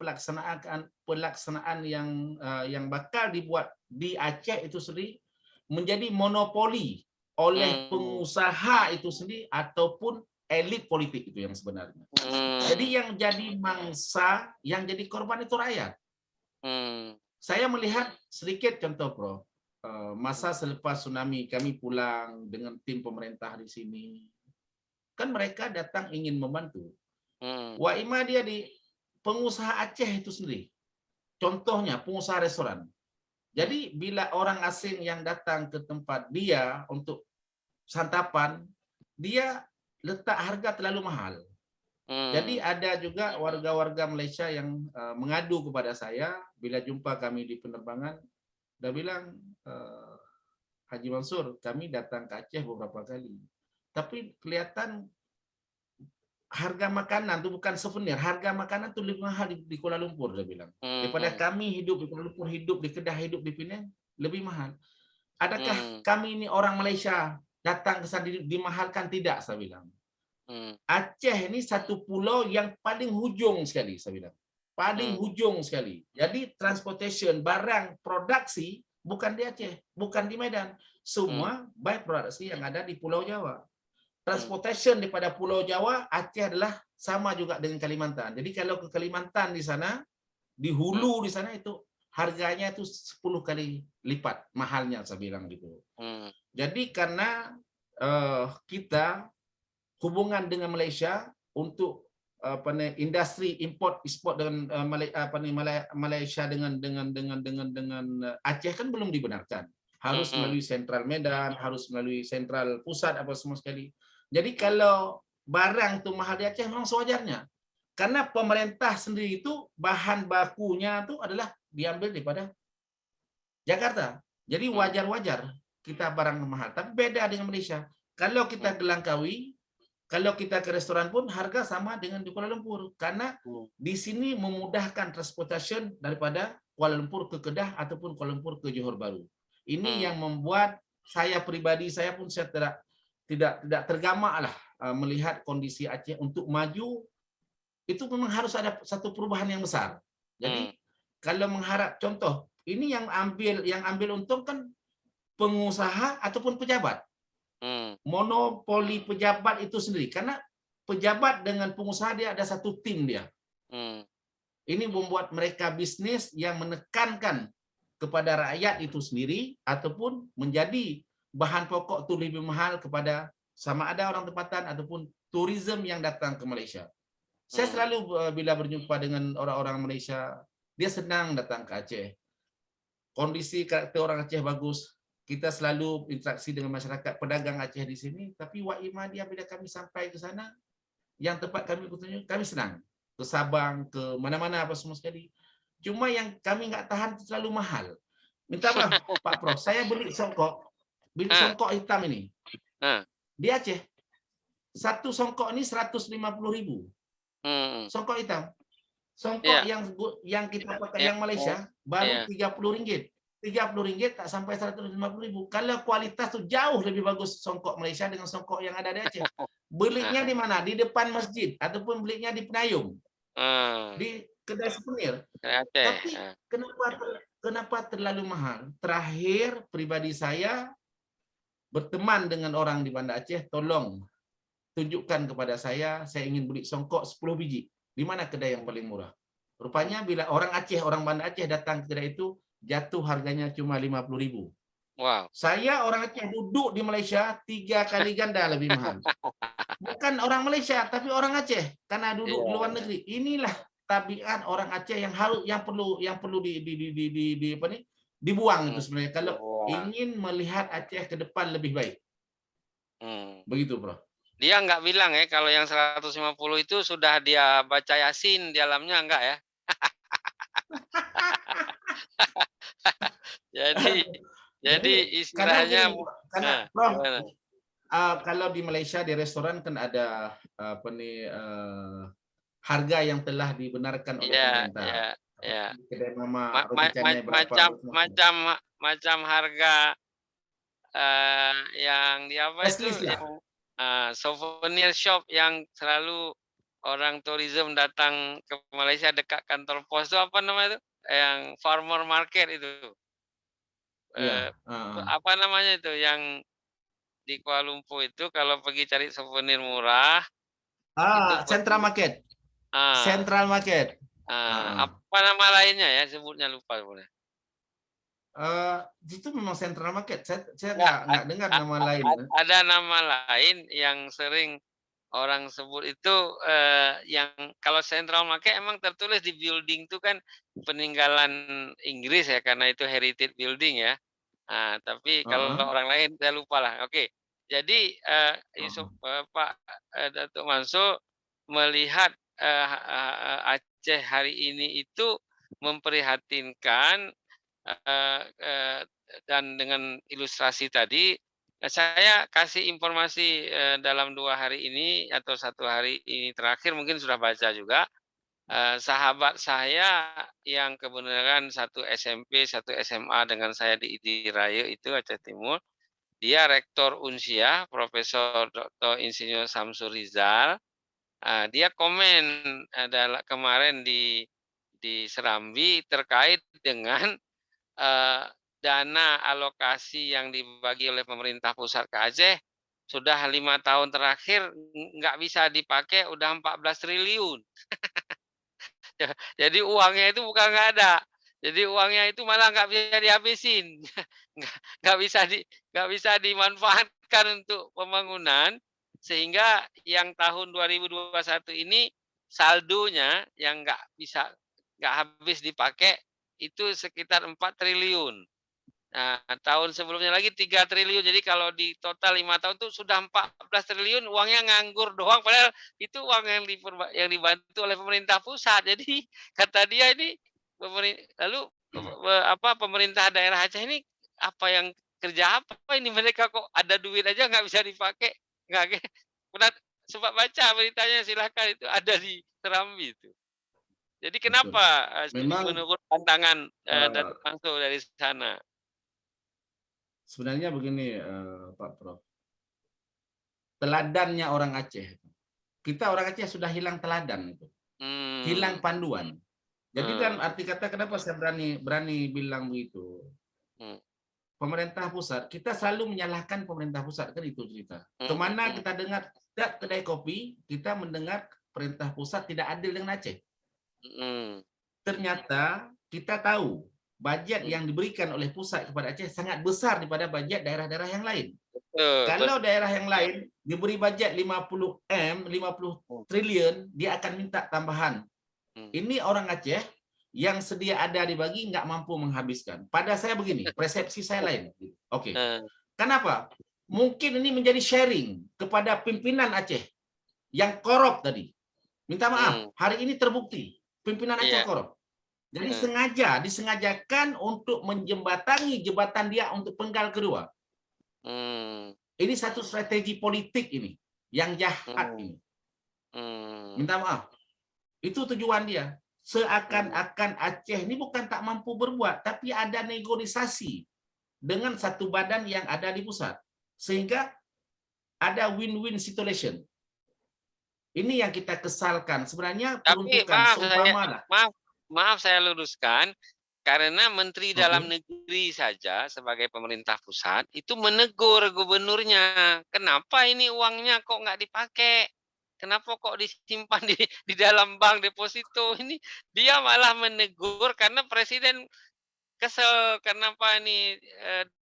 pelaksanaan yang bakal dibuat di Aceh itu sendiri menjadi monopoli oleh pengusaha itu sendiri ataupun elit politik itu yang sebenarnya. Jadi yang jadi mangsa, yang jadi korban itu rakyat. Saya melihat sedikit contoh, Prof. masa selepas tsunami kami pulang dengan tim pemerintah di sini, kan mereka datang ingin membantu. Waima dia di pengusaha Aceh itu sendiri. Contohnya pengusaha restoran. Jadi bila orang asing yang datang ke tempat dia untuk santapan, dia letak harga terlalu mahal. Jadi ada juga warga-warga Malaysia yang mengadu kepada saya bila jumpa kami di penerbangan. Dia bilang, Haji Mansur, kami datang ke Aceh beberapa kali. Tapi kelihatan harga makanan itu bukan souvenir. Harga makanan itu lebih mahal di Kuala Lumpur, dia bilang. Daripada kami hidup di Kuala Lumpur, hidup di Kedah, hidup di Penang, lebih mahal. Adakah kami ini orang Malaysia datang ke sana dimahalkan? Tidak, saya bilang. Aceh ini satu pulau yang paling hujung sekali, saya bilang. Paling hujung sekali. Jadi transportation, barang, produksi bukan di Aceh, bukan di Medan. Semua by produksi yang ada di Pulau Jawa. Transportation daripada Pulau Jawa, Aceh adalah sama juga dengan Kalimantan. Jadi kalau ke Kalimantan di sana, di hulu di sana itu harganya itu 10 kali lipat mahalnya, saya bilang gitu. Jadi karena kita hubungan dengan Malaysia untuk industri import ekspor dengan Malaysia dengan Aceh kan belum dibenarkan. Harus melalui sentral Medan, harus melalui sentral pusat apa semua sekali. Jadi kalau barang itu mahal di Aceh memang sewajarnya. Karena pemerintah sendiri itu bahan bakunya itu adalah diambil daripada Jakarta. Jadi wajar-wajar kita barang mahal. Tapi beda dengan Malaysia. Kalau kita ke Langkawi, kalau kita ke restoran pun harga sama dengan di Kuala Lumpur. Karena di sini memudahkan transportation daripada Kuala Lumpur ke Kedah ataupun Kuala Lumpur ke Johor Bahru. Ini yang membuat saya pribadi, saya pun saya tidak tergamak lah melihat kondisi Aceh untuk maju. Itu memang harus ada satu perubahan yang besar. Jadi kalau mengharap, contoh, ini yang ambil untung kan pengusaha ataupun pejabat. Monopoli pejabat itu sendiri, karena pejabat dengan pengusaha dia ada satu tim dia. Ini membuat mereka bisnis yang menekankan kepada rakyat itu sendiri ataupun menjadi bahan pokok itu lebih mahal kepada sama ada orang tempatan ataupun tourism yang datang ke Malaysia. Saya selalu bila berjumpa dengan orang-orang Malaysia, dia senang datang ke Aceh. Kondisi karakter orang Aceh bagus. Kita selalu interaksi dengan masyarakat pedagang Aceh di sini. Tapi Waima dia bila kami sampai ke sana, yang tempat kami bertanya, kami senang. Ke Sabang, ke mana-mana apa semua sekali. Cuma yang kami nggak tahan terlalu mahal. Minta maaf, Pak Prof. Saya beli songkok hitam ini. Di Aceh. Satu songkok ini 150.000. Songkok hitam. Songkok yang kita pakai yang Malaysia baru RM30. RM30 tak sampai 150.000. Kalau kualitas tuh jauh lebih bagus songkok Malaysia dengan songkok yang ada di Aceh. Belinya di mana? Di depan masjid ataupun belinya di Penayung. Di kedai souvenir. Tapi kenapa terlalu mahal? Terakhir pribadi saya berteman dengan orang di Banda Aceh, tolong tunjukkan kepada saya ingin beli songkok 10 biji. Di mana kedai yang paling murah? Rupanya bila orang Banda Aceh datang ke kedai itu, jatuh harganya cuma 50.000. Wow. Saya orang Aceh duduk di Malaysia 3 kali ganda lebih mahal. Bukan orang Malaysia, tapi orang Aceh karena duduk di luar negeri. Inilah tabiat orang Aceh yang perlu dibuang itu sebenarnya. Kalau ingin melihat Aceh ke depan lebih baik. Begitu, Bro. Dia nggak bilang ya kalau yang 150 itu sudah dia baca Yasin di dalamnya, enggak ya? jadi istilahnya karena Prof, kalau di Malaysia di restoran kan ada harga yang telah dibenarkan oleh pemerintah. Kedai mama macam harga yang di apa itu souvenir shop yang selalu orang tourism datang ke Malaysia dekat kantor pos itu apa namanya itu? Yang farmer market itu. Apa namanya itu yang di Kuala Lumpur itu kalau pergi cari souvenir murah itu Central Market. Central Market. Apa nama lainnya ya sebutnya lupa boleh. Itu memang Central Market. Saya nggak dengar nama lain. Ada nama lain yang sering orang sebut itu yang kalau Central Market emang tertulis di building itu kan peninggalan Inggris ya, karena itu heritage building ya. Nah, tapi kalau orang lain saya lupa lah. Oke. Jadi Pak Datuk Mansur melihat Aceh hari ini itu memprihatinkan, dan dengan ilustrasi tadi saya kasih informasi dalam 2 hari ini atau 1 hari ini terakhir mungkin sudah baca juga, sahabat saya yang kebenaran satu SMP, satu SMA dengan saya di Idiraya itu Aceh Timur, dia rektor Unsia, Profesor Dr. Insinyur Samsul Rizal, dia komen kemarin di Serambi terkait dengan dana alokasi yang dibagi oleh pemerintah pusat ke Aceh sudah 5 tahun terakhir nggak bisa dipakai, udah 14 triliun. Jadi uangnya itu bukan nggak ada, jadi uangnya itu malah nggak bisa dihabisin, nggak bisa dimanfaatkan untuk pembangunan, sehingga yang tahun 2021 ini saldonya yang nggak habis dipakai itu sekitar 4 triliun. Nah, tahun sebelumnya lagi 3 triliun. Jadi kalau di total 5 tahun itu sudah 14 triliun, uangnya nganggur doang. Padahal itu uang yang dibantu oleh pemerintah pusat. Jadi kata dia ini, lalu pemerintah daerah Aceh ini kerja apa ini, mereka kok ada duit aja nggak bisa dipakai. Nggak, pernah sempat baca beritanya, silahkan, itu ada di Serambi itu. Jadi kenapa menurut pandangan Datuk Mansur dari sana? Sebenarnya begini, Pak Prof. Teladannya orang Aceh. Kita orang Aceh sudah hilang teladan itu. Hilang panduan. Jadi kan arti kata kenapa saya berani bilang begitu. Pemerintah pusat, kita selalu menyalahkan pemerintah pusat, kan itu cerita. Kemana kita dengar setiap kedai kopi, kita mendengar pemerintah pusat tidak adil dengan Aceh. Ternyata kita tahu budget yang diberikan oleh pusat kepada Aceh sangat besar daripada budget daerah-daerah yang lain. Kalau daerah yang lain diberi budget 50 triliun, dia akan minta tambahan. Ini orang Aceh yang sedia ada dibagi nggak mampu menghabiskan. Pada saya begini, persepsi saya lain. Oke. Kenapa? Mungkin ini menjadi sharing kepada pimpinan Aceh yang korup tadi. Minta maaf, hari ini terbukti pimpinan Aceh korup. Jadi disengajakan untuk menjembatani jabatan dia untuk penggal kedua. Ini satu strategi politik ini yang jahat ini. Minta maaf. Itu tujuan dia. Seakan-akan Aceh ini bukan tak mampu berbuat, tapi ada negosiasi dengan satu badan yang ada di pusat. Sehingga ada win-win situation. Ini yang kita kesalkan. Sebenarnya peruntukan Maaf saya luruskan, karena Menteri Dalam Negeri saja sebagai pemerintah pusat itu menegur gubernurnya, kenapa ini uangnya kok nggak dipakai, kenapa kok disimpan di dalam bank deposito. Ini dia malah menegur karena presiden kesel, kenapa ini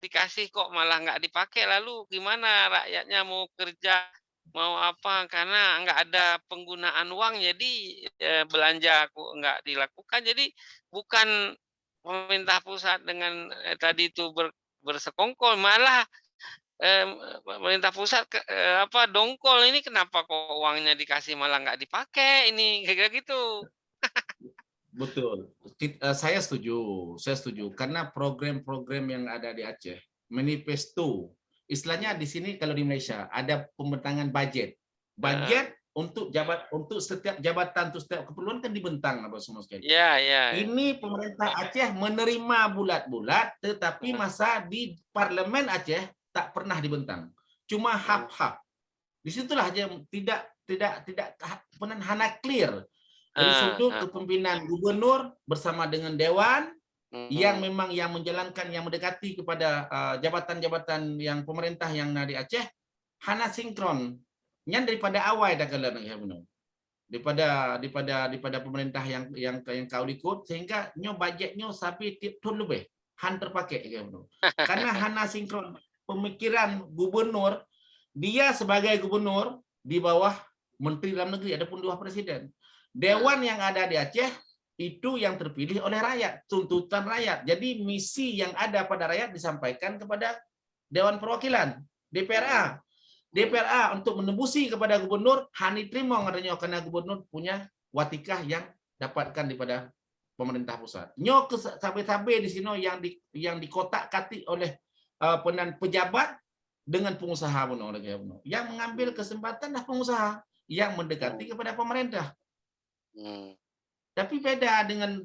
dikasih kok malah nggak dipakai, lalu gimana rakyatnya mau kerja mau apa, karena nggak ada penggunaan uang, jadi belanja nggak dilakukan. Jadi bukan pemerintah pusat dengan tadi itu bersekongkol, malah pemerintah pusat dongkol, ini kenapa kok uangnya dikasih malah nggak dipakai, ini kayak gitu. Betul, saya setuju karena program-program yang ada di Aceh, manifesto. Istilahnya di sini kalau di Malaysia ada pembentangan budget untuk setiap jabatan, untuk setiap keperluan kan dibentang apa semua sekali. Ini pemerintah Aceh menerima bulat-bulat, tetapi masa di parlemen Aceh tak pernah dibentang, cuma hap-hap. Disitulah aja tidak hana clear dari sudut kepemimpinan gubernur bersama dengan dewan yang memang yang menjalankan, yang mendekati kepada jabatan-jabatan yang pemerintah yang di Aceh, hana sinkron yang daripada awal dah kalau daripada pemerintah yang kau ikut, sehingga nyo budgetnya sampai tip lebih han terpakai karena hana sinkron pemikiran gubernur, dia sebagai gubernur di bawah menteri dalam negeri, adapun 2 presiden. Dewan yang ada di Aceh itu yang terpilih oleh rakyat, tuntutan rakyat. Jadi misi yang ada pada rakyat disampaikan kepada Dewan Perwakilan, DPRA. DPRA untuk menembusi kepada gubernur, hani terima katanya karena gubernur punya watikah yang dapatkan daripada pemerintah pusat. Nyo sampai-sampai di sini yang dikotak-katik oleh pejabat dengan pengusaha yang mengambil kesempatan pengusaha yang mendekati kepada pemerintah. Tapi beda dengan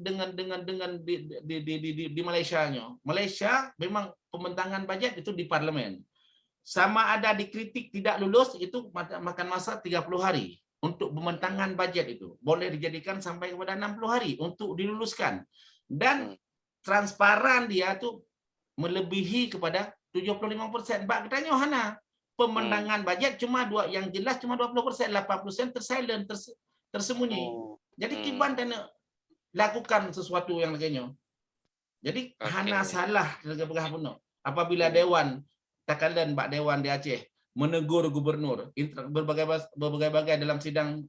di Malaysia-nya. Malaysia memang pembentangan budget itu di parlemen. Sama ada dikritik tidak lulus itu makan masa 30 hari untuk pembentangan budget itu. Boleh dijadikan sampai kepada 60 hari untuk diluluskan. Dan transparan dia tuh melebihi kepada 75%. Mbak katanya Hana, pembentangan budget cuma yang jelas cuma 20%, 80% tersilent, tersembunyi. Jadi Kiban dan lakukan sesuatu yang lainnya. Jadi Hana salah apabila Dewan Takalan Mbak Dewan di Aceh menegur gubernur berbagai dalam sidang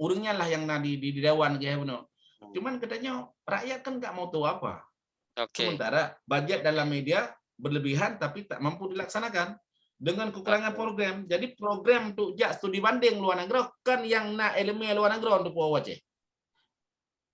urungnya lah yang di Dewan cuman katanya rakyat kan nggak mau tahu apa. Sementara budget dalam media berlebihan tapi tak mampu dilaksanakan dengan kekurangan program. Jadi program untuk studi banding luar negeri kan yang nak elemen luar negeri untuk Pulau Aceh.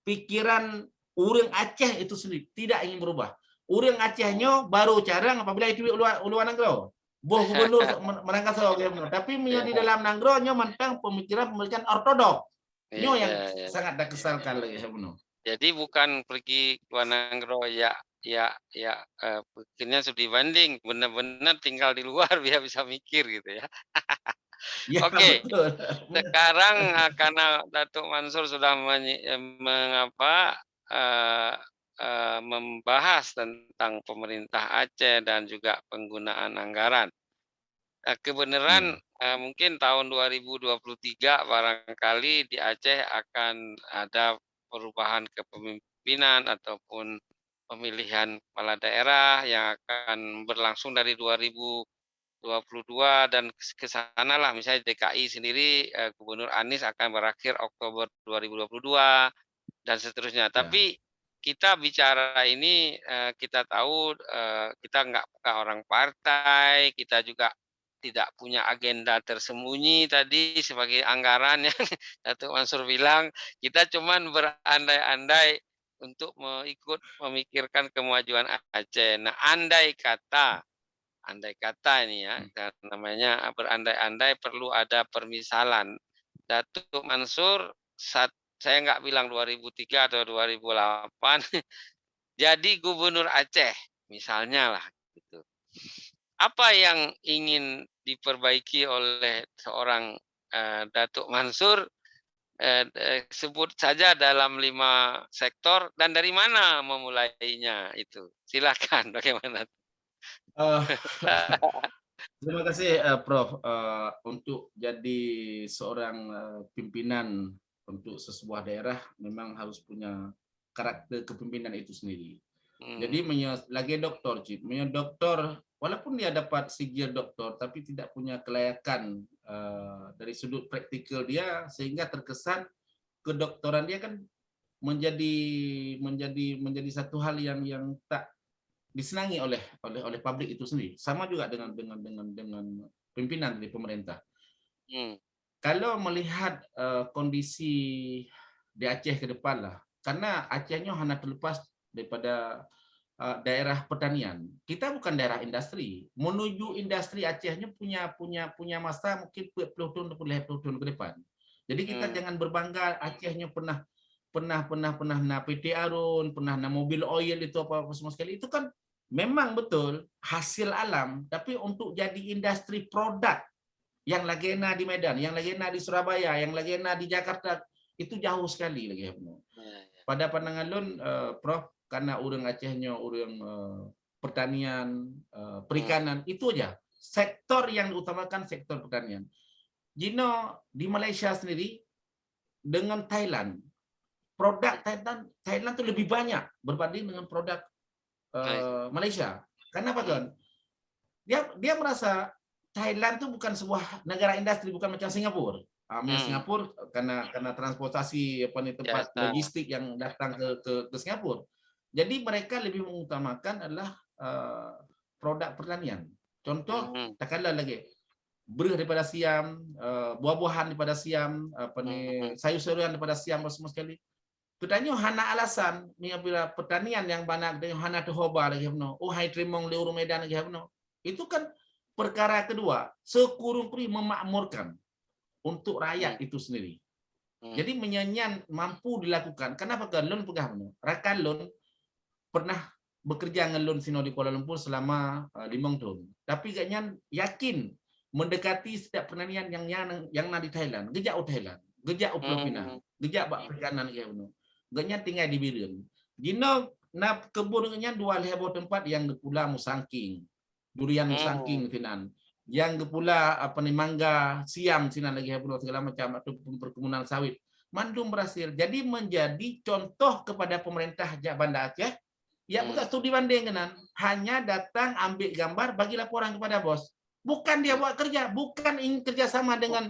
Pikiran orang Aceh itu sendiri tidak ingin berubah. Orang Acehnya baru carang apabila itu luar negeri. Boh gubernur menangkap saya, tapi di dalam nanggronya mentang pemikiran ortodok. Nyo yang sangat dah kesalkan lagi sebenarnya. Jadi bukan pergi luar negeri pikirnya studi banding, benar-benar tinggal di luar biar bisa mikir gitu ya. Ya, Oke. betul. Sekarang karena Datuk Mansur sudah membahas tentang pemerintah Aceh dan juga penggunaan anggaran. Kebenaran mungkin tahun 2023 barangkali di Aceh akan ada perubahan kepemimpinan ataupun pemilihan kepala daerah yang akan berlangsung dari 2022 dan ke sana lah, misalnya DKI sendiri Gubernur Anies akan berakhir Oktober 2022 dan seterusnya. Tapi kita bicara ini kita tahu kita nggak bukan orang partai, kita juga tidak punya agenda tersembunyi tadi sebagai anggaran yang Datuk Mansur bilang, kita cuman berandai-andai untuk ikut memikirkan kemajuan Aceh. Nah, andai kata ini ya, namanya berandai-andai perlu ada permisalan. Datuk Mansur saya nggak bilang 2003 atau 2008 jadi gubernur Aceh misalnya lah gitu. Apa yang ingin diperbaiki oleh seorang Datuk Mansur sebut saja dalam 5 sektor dan dari mana memulainya itu. Silakan bagaimana? Terima kasih Prof. Untuk jadi seorang pimpinan untuk sebuah daerah memang harus punya karakter kepemimpinan itu sendiri. Jadi lagi doktor walaupun dia dapat sijil doktor tapi tidak punya kelayakan dari sudut praktikal dia sehingga terkesan kedokteran dia kan menjadi satu hal yang tak disenangi oleh publik itu sendiri. Sama juga dengan pimpinan di pemerintah. Kalau melihat kondisi di Aceh ke depan lah, karena Acehnya hanya terlepas daripada daerah pertanian. Kita bukan daerah industri. Menuju industri Acehnya punya masa mungkin 20 tahun 30 tahun ke depan. Jadi kita jangan berbangga Acehnya pernah na PT Arun, pernah na mobil oil itu apa semua sekali. Itu kan memang betul hasil alam, tapi untuk jadi industri produk yang lagi enak di Medan, yang lagi enak di Surabaya, yang lagi enak di Jakarta, itu jauh sekali lagi. Pada pandangan Lun, Prof, karena orang Acehnya orang pertanian, perikanan, itu aja. Sektor yang diutamakan sektor pertanian. Jino di Malaysia sendiri dengan Thailand, produk Thailand itu lebih banyak berbanding dengan produk Malaysia. Kenapa Don? Dia merasa Thailand itu bukan sebuah negara industri, bukan macam Singapura. Singapura karena transportasi tempat logistik yang datang ke Singapura. Jadi mereka lebih mengutamakan adalah produk pertanian. Contoh, katakanlah lagi beras daripada Siam, buah-buahan daripada Siam, sayur-sayuran daripada Siam semua sekali. Petani hana alasan ni apabila pertanian yang banyak dengan hana terhoba lagi hafno. Oh hai trimong le urung Medan lagi hafno. Itu kan perkara kedua, sekurang-kurang memakmurkan untuk rakyat itu sendiri. Jadi menyanyian mampu dilakukan. Kenapa kan lon pegahno? Rakan lon pernah bekerja dengan lon sino di Kuala Lumpur selama 5 tahun. Tapi gaknya yakin mendekati setiap pertanian yang di Thailand, gejak Thailand, gejak Pulau Pinang, gejak bak perikanan ke hafno. Gaknya tinggal di Biren. Gino na kebun gaknya 2 hebo tempat yang pula musangking. Durian musangking sinan. Yang pula mangga siam sinan lagi hebo segala macam ataupun perkebunan sawit. Mandum berhasil. Jadi menjadi contoh kepada pemerintah Banda Aceh. Ya bukan studi banding kenan. Hanya datang ambil gambar bagi laporan kepada bos. Bukan dia buat kerja, bukan ingin kerjasama dengan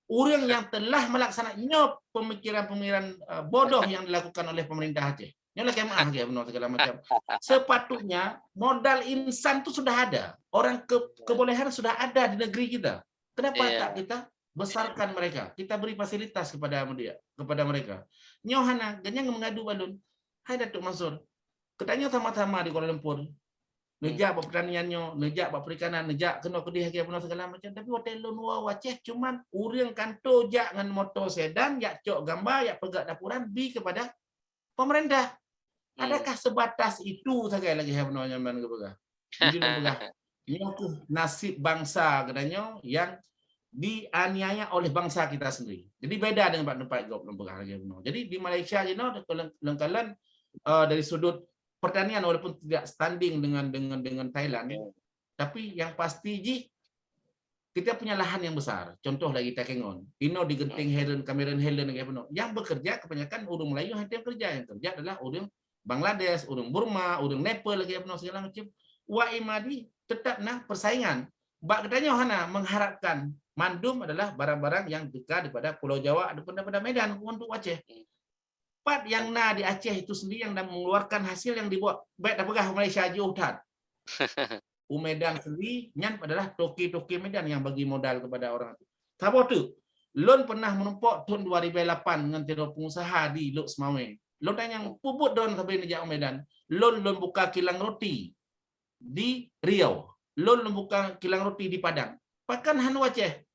orang yang telah melaksanakan pemikiran-pemikiran bodoh yang dilakukan oleh pemerintah Aceh. Nyolah kemah segala macam. Sepatutnya modal insan itu sudah ada. Orang kebolehan sudah ada di negeri kita. Kenapa tak kita besarkan mereka? Kita beri fasilitas kepada mereka. Nyohana, ganyang mengadu balun. Hai Datuk Mansur. Ketanya sama-sama di Kuala Lumpur. Nejak buat pertaniannya, nejak buat perikanan, nejak kena kedih segala macam. Tapi hotel lon Aceh cuman urang kantor jak dengan motor sedan, jak cok gambar, jak pegak dapuran bi kepada pemerintah. Adakah sebatas itu saja lagi habno nyaman ke pegah? Jadi pegah. Ini nasib bangsa katanya yang dianiaya oleh bangsa kita sendiri. Jadi beda dengan tempat gop pegah lagi habno. Jadi di Malaysia lengkalan dari sudut pertanian walaupun tidak standing dengan Thailand, tapi yang pasti kita punya lahan yang besar. Contoh lagi Takengon, Ino di Genting Helen, Cameron Helen yang bekerja kebanyakan orang Melayu yang kerja adalah orang Bangladesh, orang Burma, orang Nepal lagi segala macam. Wa imadi tetap persaingan. Bak katanya hana mengharapkan mandum adalah barang-barang yang dekat daripada Pulau Jawa ataupun daripada Medan untuk Aceh. Part yang di Aceh itu sendiri yang mengeluarkan hasil yang dibuat baik dapegah Malaysia jauh tat. Medan sendiri nyan adalah toki-toki Medan yang bagi modal kepada orang itu. Sabo tu, lon pernah menumpuk tahun 2008 dengan tiro pengusaha di Lok Semawe. Lon yang puput don sampai nejak Medan. Lon buka kilang roti di Riau. Lon buka kilang roti di Padang. Bahkan hanu Aceh.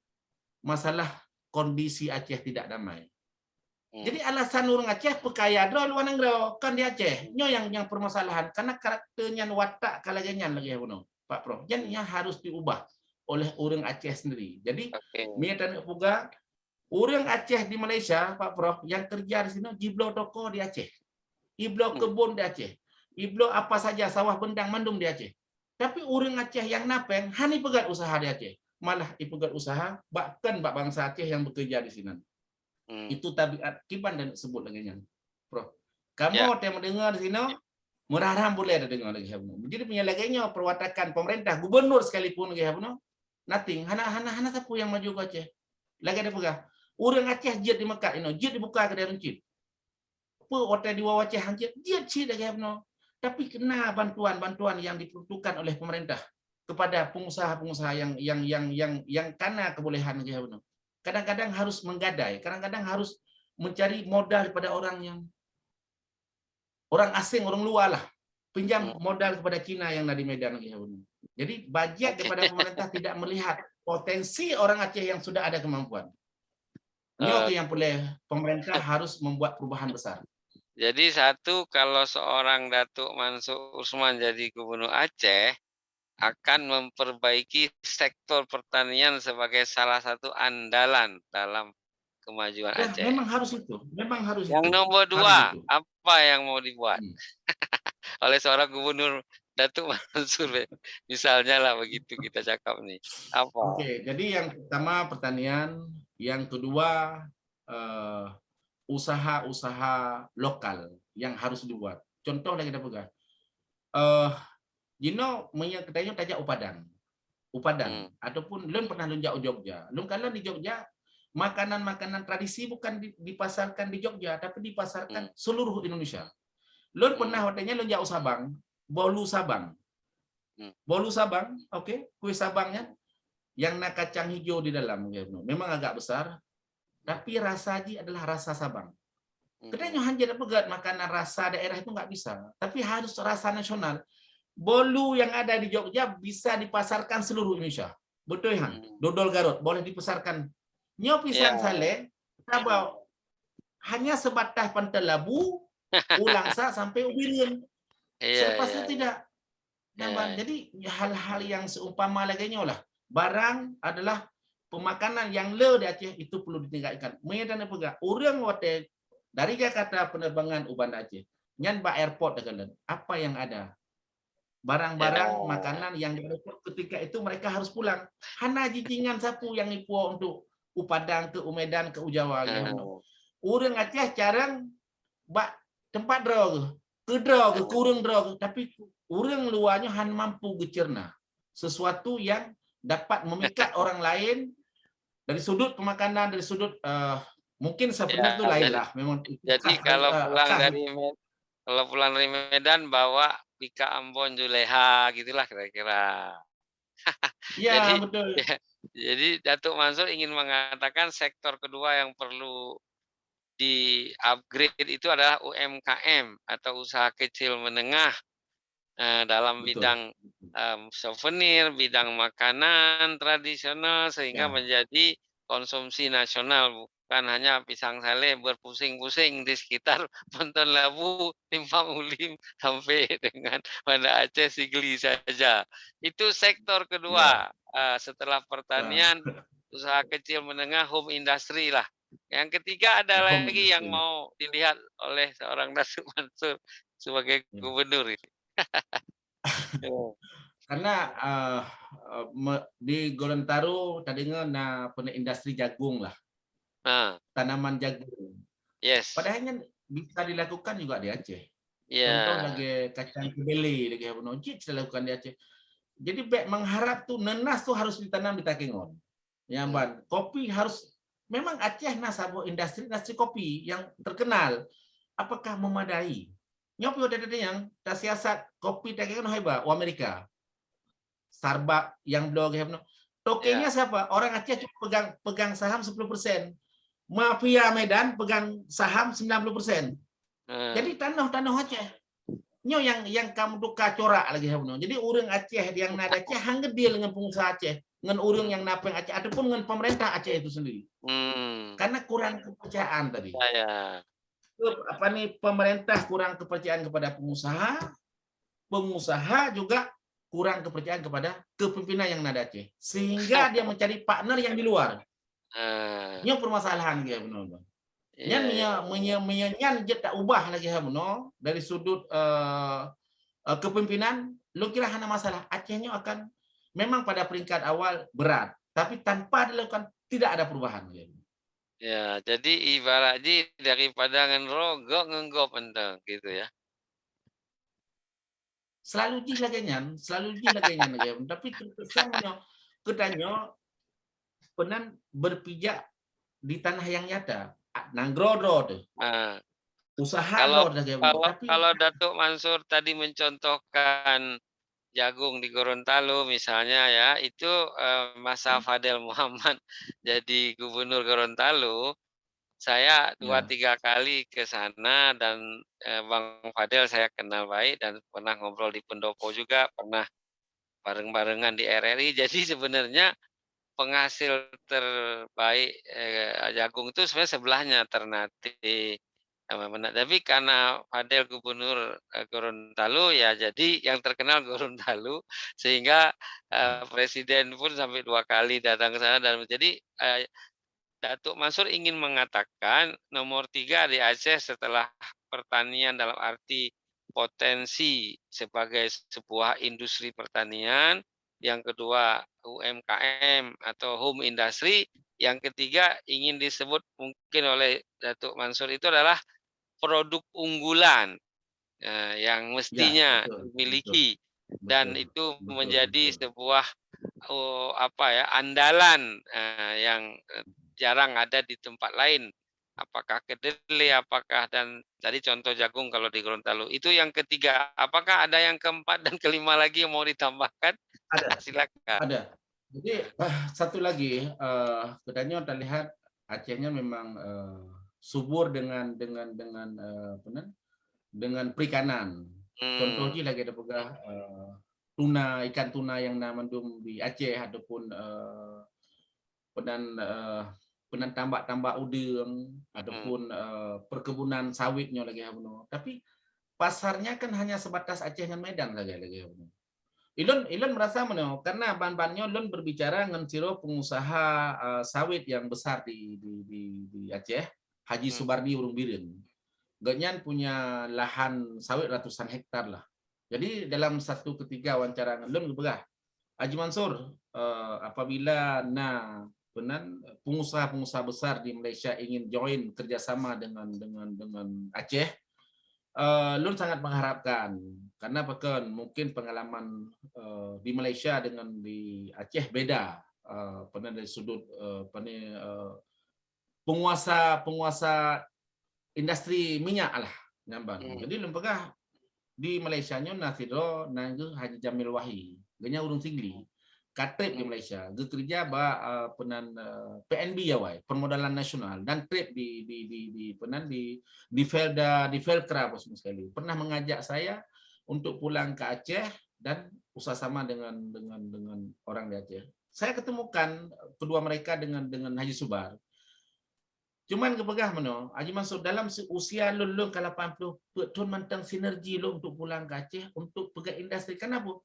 Masalah kondisi Aceh tidak damai. Jadi alasan orang Aceh pekaya dro luar negara kan di Aceh. Nyo yang permasalahan karena karakternya watak kalaganyan lagi Pak Prof. Yang harus diubah oleh orang Aceh sendiri. Jadi miatan puga orang Aceh di Malaysia Pak Prof yang kerja di sini jiblo toko di Aceh. Iblo kebun di Aceh. Iblo apa saja sawah bendang mandum di Aceh. Tapi orang Aceh yang napeng hani pegat usaha di Aceh. Malah ipegat usaha bahkan bangsa Aceh yang bekerja di sini. Itu tabiat kiban dan sebut lagi nya. Prof. Kamu yang mendengar di sini murah-murah boleh ada dengar lagi habno. Jadi punya laganya perwatakan pemerintah gubernur sekalipun lagi habno. Nothing. Hana siapa yang maju ke Aceh. Lagi ada pegah. Orang Aceh jet di Mekah ini, jet dibuka kedai runcit. Apa hotel di bawah Aceh jet jet lagi habno. Tapi kena bantuan yang diperuntukkan oleh pemerintah kepada pengusaha-pengusaha yang karena kebolehan lagi habno. Kadang-kadang harus menggadai, kadang-kadang harus mencari modal kepada orang asing, orang luar lah. Pinjam modal kepada Cina yang di Medan lagi. Jadi budget daripada pemerintah tidak melihat potensi orang Aceh yang sudah ada kemampuan. Ini yang boleh pemerintah harus membuat perubahan besar. Jadi satu, kalau seorang Datuk Mansur Usman jadi gubernur Aceh, akan memperbaiki sektor pertanian sebagai salah satu andalan dalam kemajuan Aceh. Memang harus itu. Yang nomor 2, apa yang mau dibuat oleh seorang gubernur Datuk Mansur? Misalnya lah begitu kita cakap nih. Apa? Oke, jadi yang pertama pertanian, yang kedua usaha-usaha lokal yang harus dibuat. Contoh lagi kita pegang. Menyang katanya tajak Upadang ataupun lun pernah lun Jogja. Lun kalau di Jogja makanan-makanan tradisi bukan dipasarkan di Jogja tapi dipasarkan seluruh Indonesia. Lun pernah waktunya lun jauh Sabang, Bolu Sabang. Bolu Sabang, oke, kue Sabangnya yang nak kacang hijau di dalam, memang agak besar, tapi rasa adalah rasa Sabang. Katanya hanya pegat makanan rasa daerah itu nggak bisa, tapi harus rasa nasional. Bolu yang ada di Jogja bisa dipasarkan seluruh Indonesia. Betul ya? Dodol Garut boleh dipasarkan. Nyo pisang sale, hanya sebatas Pantai Labu, Ulangsa sampai Ubin. Selepas itu tidak. Jadi hal-hal yang seumpama laginya lah. Barang adalah pemakanan yang le di Aceh itu perlu ditingkatkan. Medan pegak. Orang wate dari Jakarta penerbangan Banda Aceh. Nyan ba airport dengan apa yang ada? Barang-barang makanan yang di airport ketika itu mereka harus pulang. Hana jijingan sapu yang nipu untuk Upadang ke Medan ke Jawa. Orang Aceh jarang bak tempat draw ke kurang draw, tapi orang luarnya han mampu gecerna sesuatu yang dapat memikat orang lain dari sudut pemakanan, dari sudut mungkin sebenarnya itu lain lah. Memang jadi kalau pulang dari Medan bawa Bika Ambon Juleha gitulah kira-kira. Iya, betul. Jadi Datuk Mansur ingin mengatakan sektor kedua yang perlu di-upgrade itu adalah UMKM atau usaha kecil menengah dalam bidang souvenir, bidang makanan tradisional sehingga menjadi konsumsi nasional, bukan hanya pisang sale berpusing-pusing di sekitar Pantai Labu, Timpang Ulim sampai dengan Banda Aceh Sigli saja. Itu sektor kedua setelah pertanian, usaha kecil menengah, home industry lah. Yang ketiga ada lagi yang mau dilihat oleh seorang Datuk Mansur sebagai gubernur ini. Karena di Gorontalo tadinya punya industri jagung lah, tanaman jagung. Padahal bisa dilakukan juga di Aceh. Contoh lagi kacang kebele lagi dilakukan di Aceh. Jadi mengharap tuh nenas tuh harus ditanam di Takengon. Kopi harus. Memang Aceh nasabo industri kopi yang terkenal. Apakah memadai? Nyopi udah yang siasat kopi Takengon hebat, Amerika. Starbucks yang blog tokenya siapa? Orang Aceh cuma pegang saham 10%. Mafia Medan pegang saham 90%. Jadi tanah Aceh. Nyo yang kamu duka corak lagi jadi orang Aceh yang nada Aceh hang deal dengan pengusaha Aceh, dengan orang yang napeng Aceh ataupun dengan pemerintah Aceh itu sendiri. Karena kurang kepercayaan tadi. Pemerintah kurang kepercayaan kepada pengusaha juga kurang kepercayaan kepada kepemimpinan yang nada Aceh, sehingga dia mencari partner yang di luar. Ini permasalahan dia benar. Nyan tak ubah lagi dari sudut kepemimpinan. Lu kira hanya masalah Acehnya akan memang pada peringkat awal berat, tapi tanpa dilakukan tidak ada perubahan. Ya, jadi ibaratnya daripada ngerogok ngenggop enteng gitu ya. Selalu ji lagi nyan. Tapi terkesannya katanya pernah berpijak di tanah yang nyata. Nanggrodro tuh. Usaha kalau Datuk Mansur tadi mencontohkan jagung di Gorontalo misalnya ya, itu masa Fadel Muhammad jadi gubernur Gorontalo, saya 2-3 kali ke sana dan Bang Fadel saya kenal baik dan pernah ngobrol di Pendopo juga, pernah bareng-barengan di RRI. Jadi sebenarnya penghasil terbaik jagung itu sebenarnya sebelahnya Ternate. Tapi karena Fadel gubernur Gorontalo ya jadi yang terkenal Gorontalo, sehingga presiden pun sampai 2 kali datang ke sana. Dan jadi Datuk Mansur ingin mengatakan nomor 3 di Aceh setelah pertanian dalam arti potensi sebagai sebuah industri pertanian, yang kedua UMKM atau home industry, yang ketiga ingin disebut mungkin oleh Datuk Mansur itu adalah produk unggulan. yang mestinya dimiliki, dan itu menjadi sebuah andalan yang jarang ada di tempat lain. Apakah kedelai, apakah dan tadi contoh jagung kalau di Gorontalo. Itu yang ketiga. Apakah ada yang keempat dan kelima lagi yang mau ditambahkan? Ada. Silakan. Ada. Jadi satu lagi, katanya terlihat Acehnya memang subur dengan perikanan. Contohnya lagi ada pegah ikan tuna yang namandum di Aceh, ataupun penan tambak udang, ataupun perkebunan sawitnya lagi. Tapi pasarnya kan hanya sebatas Aceh dengan Medan lagi. Ilon merasa mana? Karena ban-bannya Ilon berbicara dengan siro pengusaha sawit yang besar di Aceh, Haji Subardi Urung Birin. Ganyan punya lahan sawit ratusan hektar lah. Jadi dalam satu ketiga wawancara dengan Ilon berkata, Haji Mansur, apabila pengusaha-pengusaha besar di Malaysia ingin join kerjasama dengan Aceh, Lun sangat mengharapkan, karena mungkin pengalaman di Malaysia dengan di Aceh beda, dari sudut penguasa industri minyak lah nyamban. Jadi Lun pegah di Malaysia nya nasido nanggu Haji Jamil Wahi, ganya urung singli. Trip di Malaysia, kerja PNB ya wai, permodalan nasional, dan trip di Velcra bos sekali. Pernah mengajak saya untuk pulang ke Aceh dan usaha sama dengan orang di Aceh. Saya ketemukan kedua mereka dengan Haji Subar. Cuman kepegah mano, Haji Mansur dalam usia lulung ke 80, tuan mantang sinergi lo untuk pulang ke Aceh untuk pegang industri. Kenapa?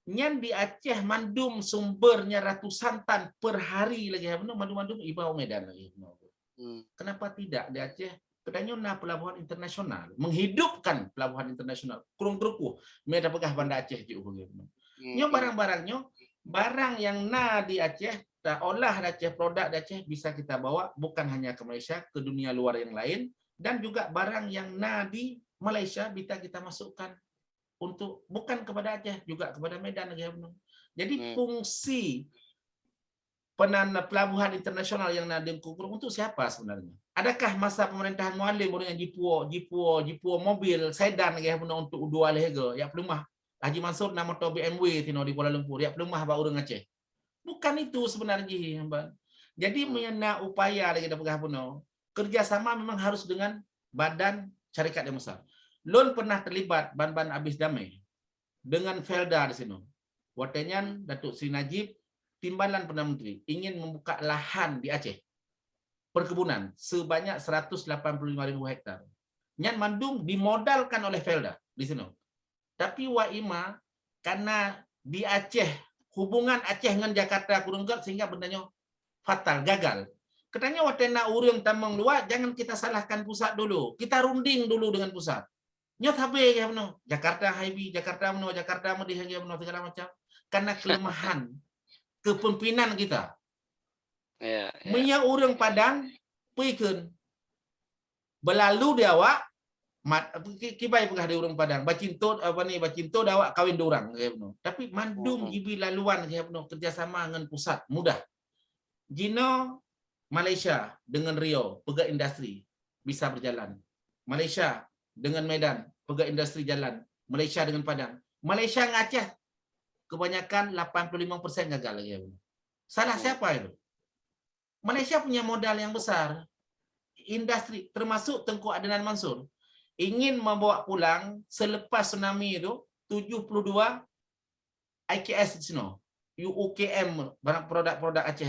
Nyan di Aceh mandum sumbernya ratusan tan per hari lagi, mandum ibau Medan lagi. Kenapa tidak di Aceh? Katanya pelabuhan internasional, menghidupkan pelabuhan internasional. Kurung terukuh, Medan pegah Banda Aceh juga. Nyo barang-barangnya, barang yang di Aceh, olah di Aceh, produk di Aceh bisa kita bawa bukan hanya ke Malaysia, ke dunia luar yang lain, dan juga barang yang di Malaysia bisa kita masukkan untuk bukan kepada Aceh, juga kepada Medan lagi. Jadi fungsi pelabuhan internasional yang nadiem kukurung untuk siapa sebenarnya? Adakah masa pemerintahan Mualim yang jipuo mobil sedan lagi untuk dua lehega ya pelumah Haji Mansur nama to BMW tino di Kuala Lumpur ya pelumah ba urang Aceh? Bukan itu sebenarnya, Mbak. Jadi menyena upaya lagi dapat kerjasama memang harus dengan badan syarikat yang besar. Lun pernah terlibat ban-ban abis damai dengan Felda di sini. Watenyan Datuk Sri Najib, Timbalan Perdana Menteri ingin membuka lahan di Aceh perkebunan sebanyak 185.000 hektar. Nyan mandung dimodalkan oleh Felda di sini. Tapi Waima karena di Aceh hubungan Aceh dengan Jakarta kurang kuat sehingga bendanya fatal, gagal. Katanya watena urang tamang luar, jangan kita salahkan pusat dulu. Kita runding dulu dengan pusat. Nyot HP ya benar. Jakarta Highway, Jakarta Mudi segala macam. Karena kelemahan kepemimpinan kita. Punya orang Padang pikun berlalu dia awak kibai pegah di orang Padang. Bacinto dawak kawin dorang tapi mandum jibi laluan kerjasama dengan pusat mudah. Jino Malaysia dengan Rio pegah industri bisa berjalan. Malaysia dengan Medan pegah industri jalan. Malaysia dengan Padang. Malaysia dengan Aceh kebanyakan 85% gagal lagi. Salah siapa itu? Malaysia punya modal yang besar. Industri termasuk Tengku Adnan Mansur ingin membawa pulang selepas tsunami itu 72 IKS di sini. UKM barang produk-produk Aceh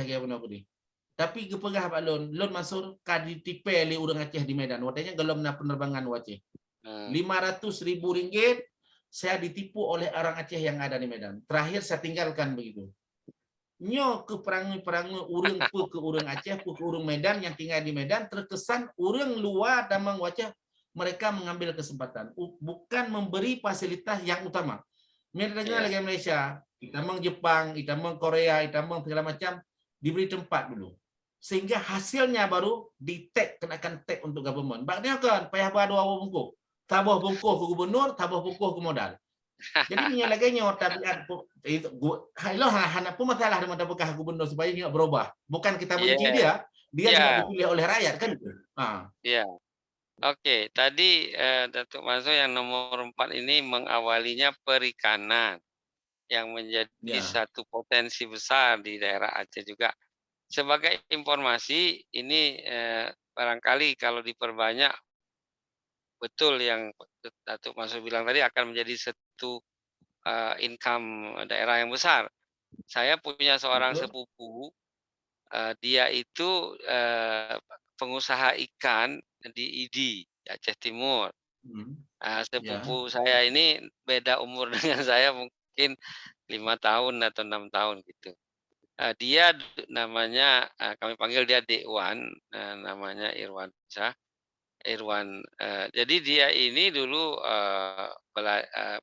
tapi kepegah Pak Lon Mansur KDTP li urang Aceh di Medan. Watanya gelom na penerbangan Aceh. 500.000 ringgit saya ditipu oleh orang Aceh yang ada di Medan. Terakhir saya tinggalkan begitu. Nyo ke perangai urang ke urang Aceh, ke urang Medan yang tinggal di Medan terkesan urang luar damang Aceh mereka mengambil kesempatan bukan memberi fasilitas yang utama. Mereka lagi Malaysia, kita meng Jepang, kita meng Korea, kita meng segala macam diberi tempat dulu. Sehingga hasilnya baru di-tag kenakan tag untuk government. Baknya kan payah ba dua bungku. tabuh bukuh ke gubernur, tabuh bukuh ke modal. Jadi nyo lagi nyo tabiat itu halo hana pun masalah dengan tabukah gubernur supaya nyo berubah. Bukan kita benci dia juga dipilih oleh rakyat kan itu. Iya. Oke, tadi Datuk Mansur yang nomor 4 ini mengawalinya perikanan yang menjadi satu potensi besar di daerah Aceh juga. Sebagai informasi ini barangkali kalau diperbanyak betul yang Datuk Mansur bilang tadi akan menjadi satu income daerah yang besar. Saya punya seorang sepupu, dia itu pengusaha ikan di ID, Aceh Timur. Sepupu saya ini beda umur dengan saya mungkin 5 tahun atau 6 tahun gitu. Dia namanya, kami panggil dia Dekwan, namanya Irwan Syah. Irwan, jadi dia ini dulu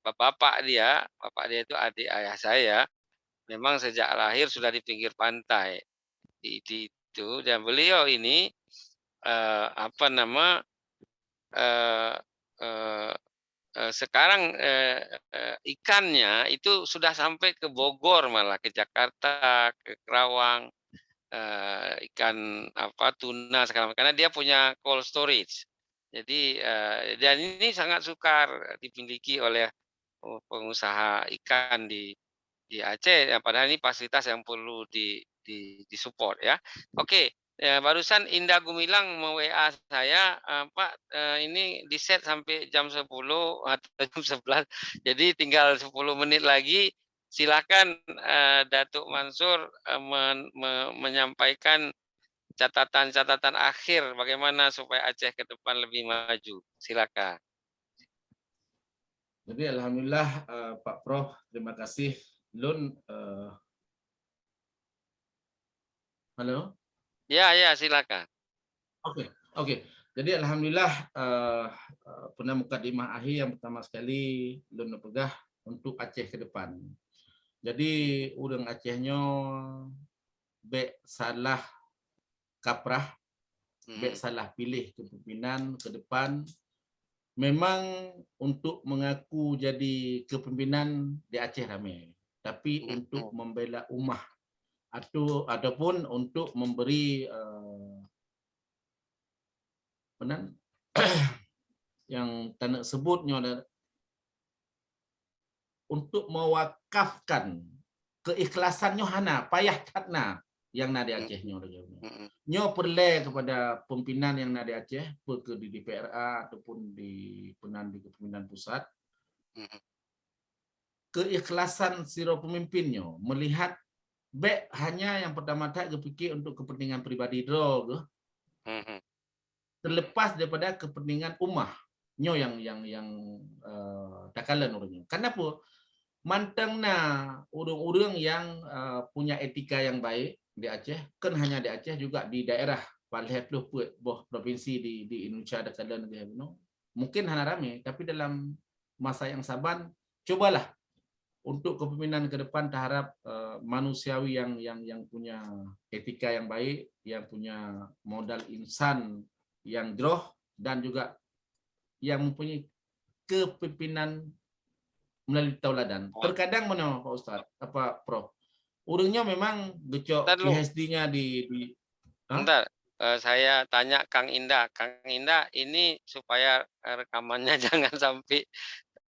bapak dia itu adik ayah saya. Memang sejak lahir sudah di pinggir pantai di itu, dan beliau ini sekarang ikannya itu sudah sampai ke Bogor, malah ke Jakarta, ke Kerawang, ikan tuna sekarang, karena dia punya cold storage. Jadi dan ini sangat sukar dimiliki oleh pengusaha ikan di Aceh, padahal ini fasilitas yang perlu disupport ya. Oke, barusan Indah Gumilang WA saya, Pak, ini di set sampai jam 10 atau jam 11, jadi tinggal 10 menit lagi. Silakan Datuk Mansur menyampaikan catatan-catatan akhir bagaimana supaya Aceh ke depan lebih maju. Silakan. Jadi alhamdulillah Pak Prof, terima kasih. Lun, halo? Ya, silakan. Oke. Jadi alhamdulillah pernah mukadimah akhir yang pertama sekali Lun pegah untuk Aceh ke depan. Jadi urang Acehnya salah kaprah, salah pilih kepemimpinan ke depan. Memang untuk mengaku jadi kepemimpinan di Aceh ramai, tapi untuk membela ummah ataupun untuk memberi yang tanah sebutnya untuk mewakafkan keikhlasannya hana payah tatna yang nadi Acehnya nyo perle kepada pimpinan yang nadi Aceh ke di DPRA ataupun di kepemimpinan pusat, keikhlasan siro pemimpinnya melihat hanya yang pertama tak kepikir untuk kepentingan pribadi do terlepas daripada kepentingan ummah nyo yang takalan orangnya. Kenapa? Mantengna urang-urang yang punya etika yang baik di Aceh, kan hanya di Aceh juga di daerah paling provinsi di Indonesia takalan mungkin hana rame, tapi dalam masa yang saban cobalah untuk kepemimpinan ke depan terhadap manusiawi yang punya etika yang baik, yang punya modal insan yang jroh, dan juga yang mempunyai kepemimpinan melalui tauladan. Terkadang mana Pak Ustaz, Prof? Urangnya memang becok PhD-nya di Bentar, saya tanya Kang Indah. Kang Indah, ini supaya rekamannya jangan sampai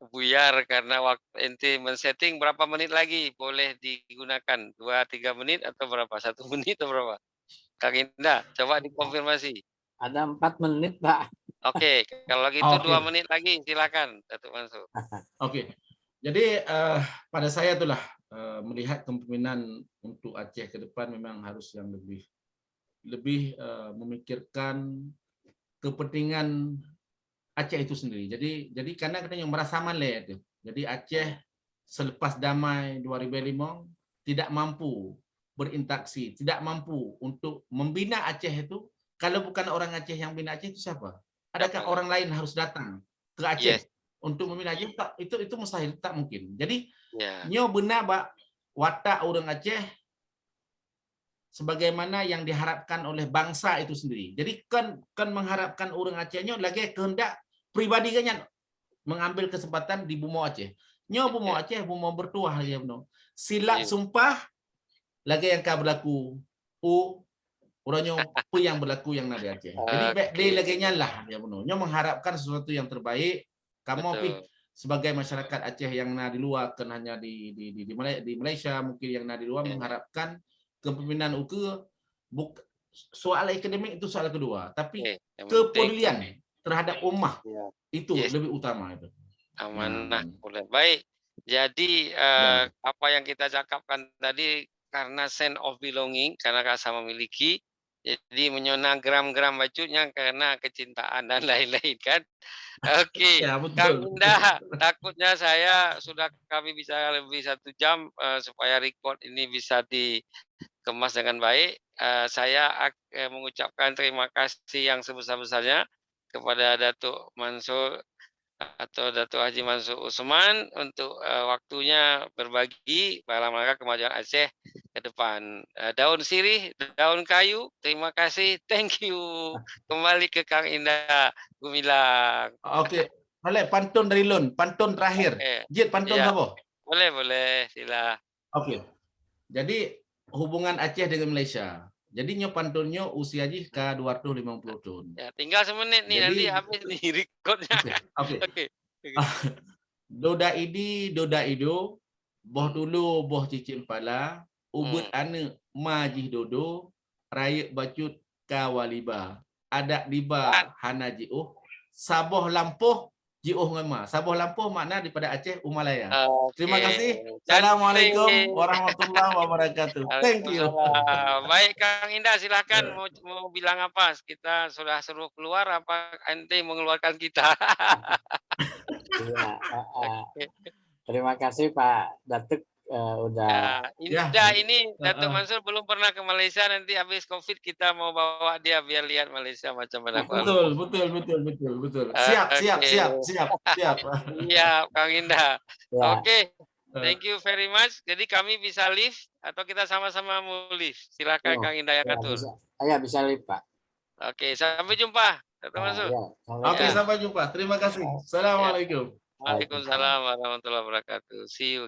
buyar karena waktu ente men-setting berapa menit lagi boleh digunakan? 2-3 menit atau berapa? 1 menit atau berapa? Kang Indah, coba dikonfirmasi. Ada 4 menit, Pak. Oke, kalau gitu 2 menit lagi silakan Datuk Mansur. Oke. Jadi pada saya itulah melihat kepemimpinan untuk Aceh ke depan memang harus yang lebih memikirkan kepentingan Aceh itu sendiri. Jadi karena kita yang merasa malah itu. Jadi Aceh selepas damai 2005 tidak mampu berinteraksi, tidak mampu untuk membina Aceh itu. Kalau bukan orang Aceh yang bina Aceh itu siapa? Adakah orang lain harus datang ke Aceh untuk membina Aceh? Itu mustahil, tak mungkin. Jadi nyo benar watak orang Aceh sebagaimana yang diharapkan oleh bangsa itu sendiri. Jadi kan mengharapkan orang Acehnya lagi kehendak pribadi kan mengambil kesempatan di Bumau Aceh. Nyo Bumau Aceh, Bumau bertuah ya benar. Silat sumpah lagi yang kau berlaku. Orangnya yang berlaku yang nadi Aceh. Jadi dia lagi nyalah ya benar. Nyo mengharapkan sesuatu yang terbaik. Kamu sebagai masyarakat Aceh yang di luar, kan hanya di Malaysia, mungkin yang di luar mengharapkan kepemimpinan UKE soal akademik itu soal kedua, tapi kepedulian terhadap ummah itu lebih utama itu. Amanah, boleh. Baik. Jadi apa yang kita cakapkan tadi karena sense of belonging, karena rasa memiliki, jadi menyona gram-gram bacutnya karena kecintaan dan lain-lain kan. Oke, Ya, Kang Indah, takutnya kami bisa lebih 1 jam supaya record ini bisa dikemas dengan baik. Saya mengucapkan terima kasih yang sebesar-besarnya kepada Datuk Mansur atau Datuk Haji Mansur Usman untuk waktunya berbagi dalam rangka kemajuan Aceh ke depan. Daun sirih, daun kayu, terima kasih, thank you. Kembali ke Kang Indah Gumilang. Oke, boleh pantun dari Lun, pantun terakhir. Jit, pantun apa? Boleh, sila. Oke, jadi hubungan Aceh dengan Malaysia. Jadi nyo pantunnya usia ji ke 250 tahun. Ya, tinggal semenit nih, nanti habis nih recordnya. Oke. Doda ido, boh dulu boh cicim pala, ubut ane majih dodo, raya bacut kawaliba, adak diba hanaji saboh lampuh jiuh ngema. Saboh lampuh makna daripada Aceh Umalaya. Terima kasih. Assalamualaikum warahmatullahi wabarakatuh. Thank you. Baik Kang Indah, silakan mau bilang apa? Kita sudah suruh keluar apa ente mengeluarkan kita? Terima kasih Pak Datuk udah. Indah ini Datuk Mansur belum pernah ke Malaysia, nanti habis Covid kita mau bawa dia biar lihat Malaysia macam mana. Betul. Siap. Iya, Kang Indah. Oke. Thank you very much. Jadi kami bisa live atau kita sama-sama mau live. Silakan Kang Indah yang atur. Bisa live, Pak. Oke, sampai jumpa. Datuk Mansur. Oke, sampai jumpa. Terima kasih. Assalamualaikum. Waalaikumsalam warahmatullahi wabarakatuh. See you.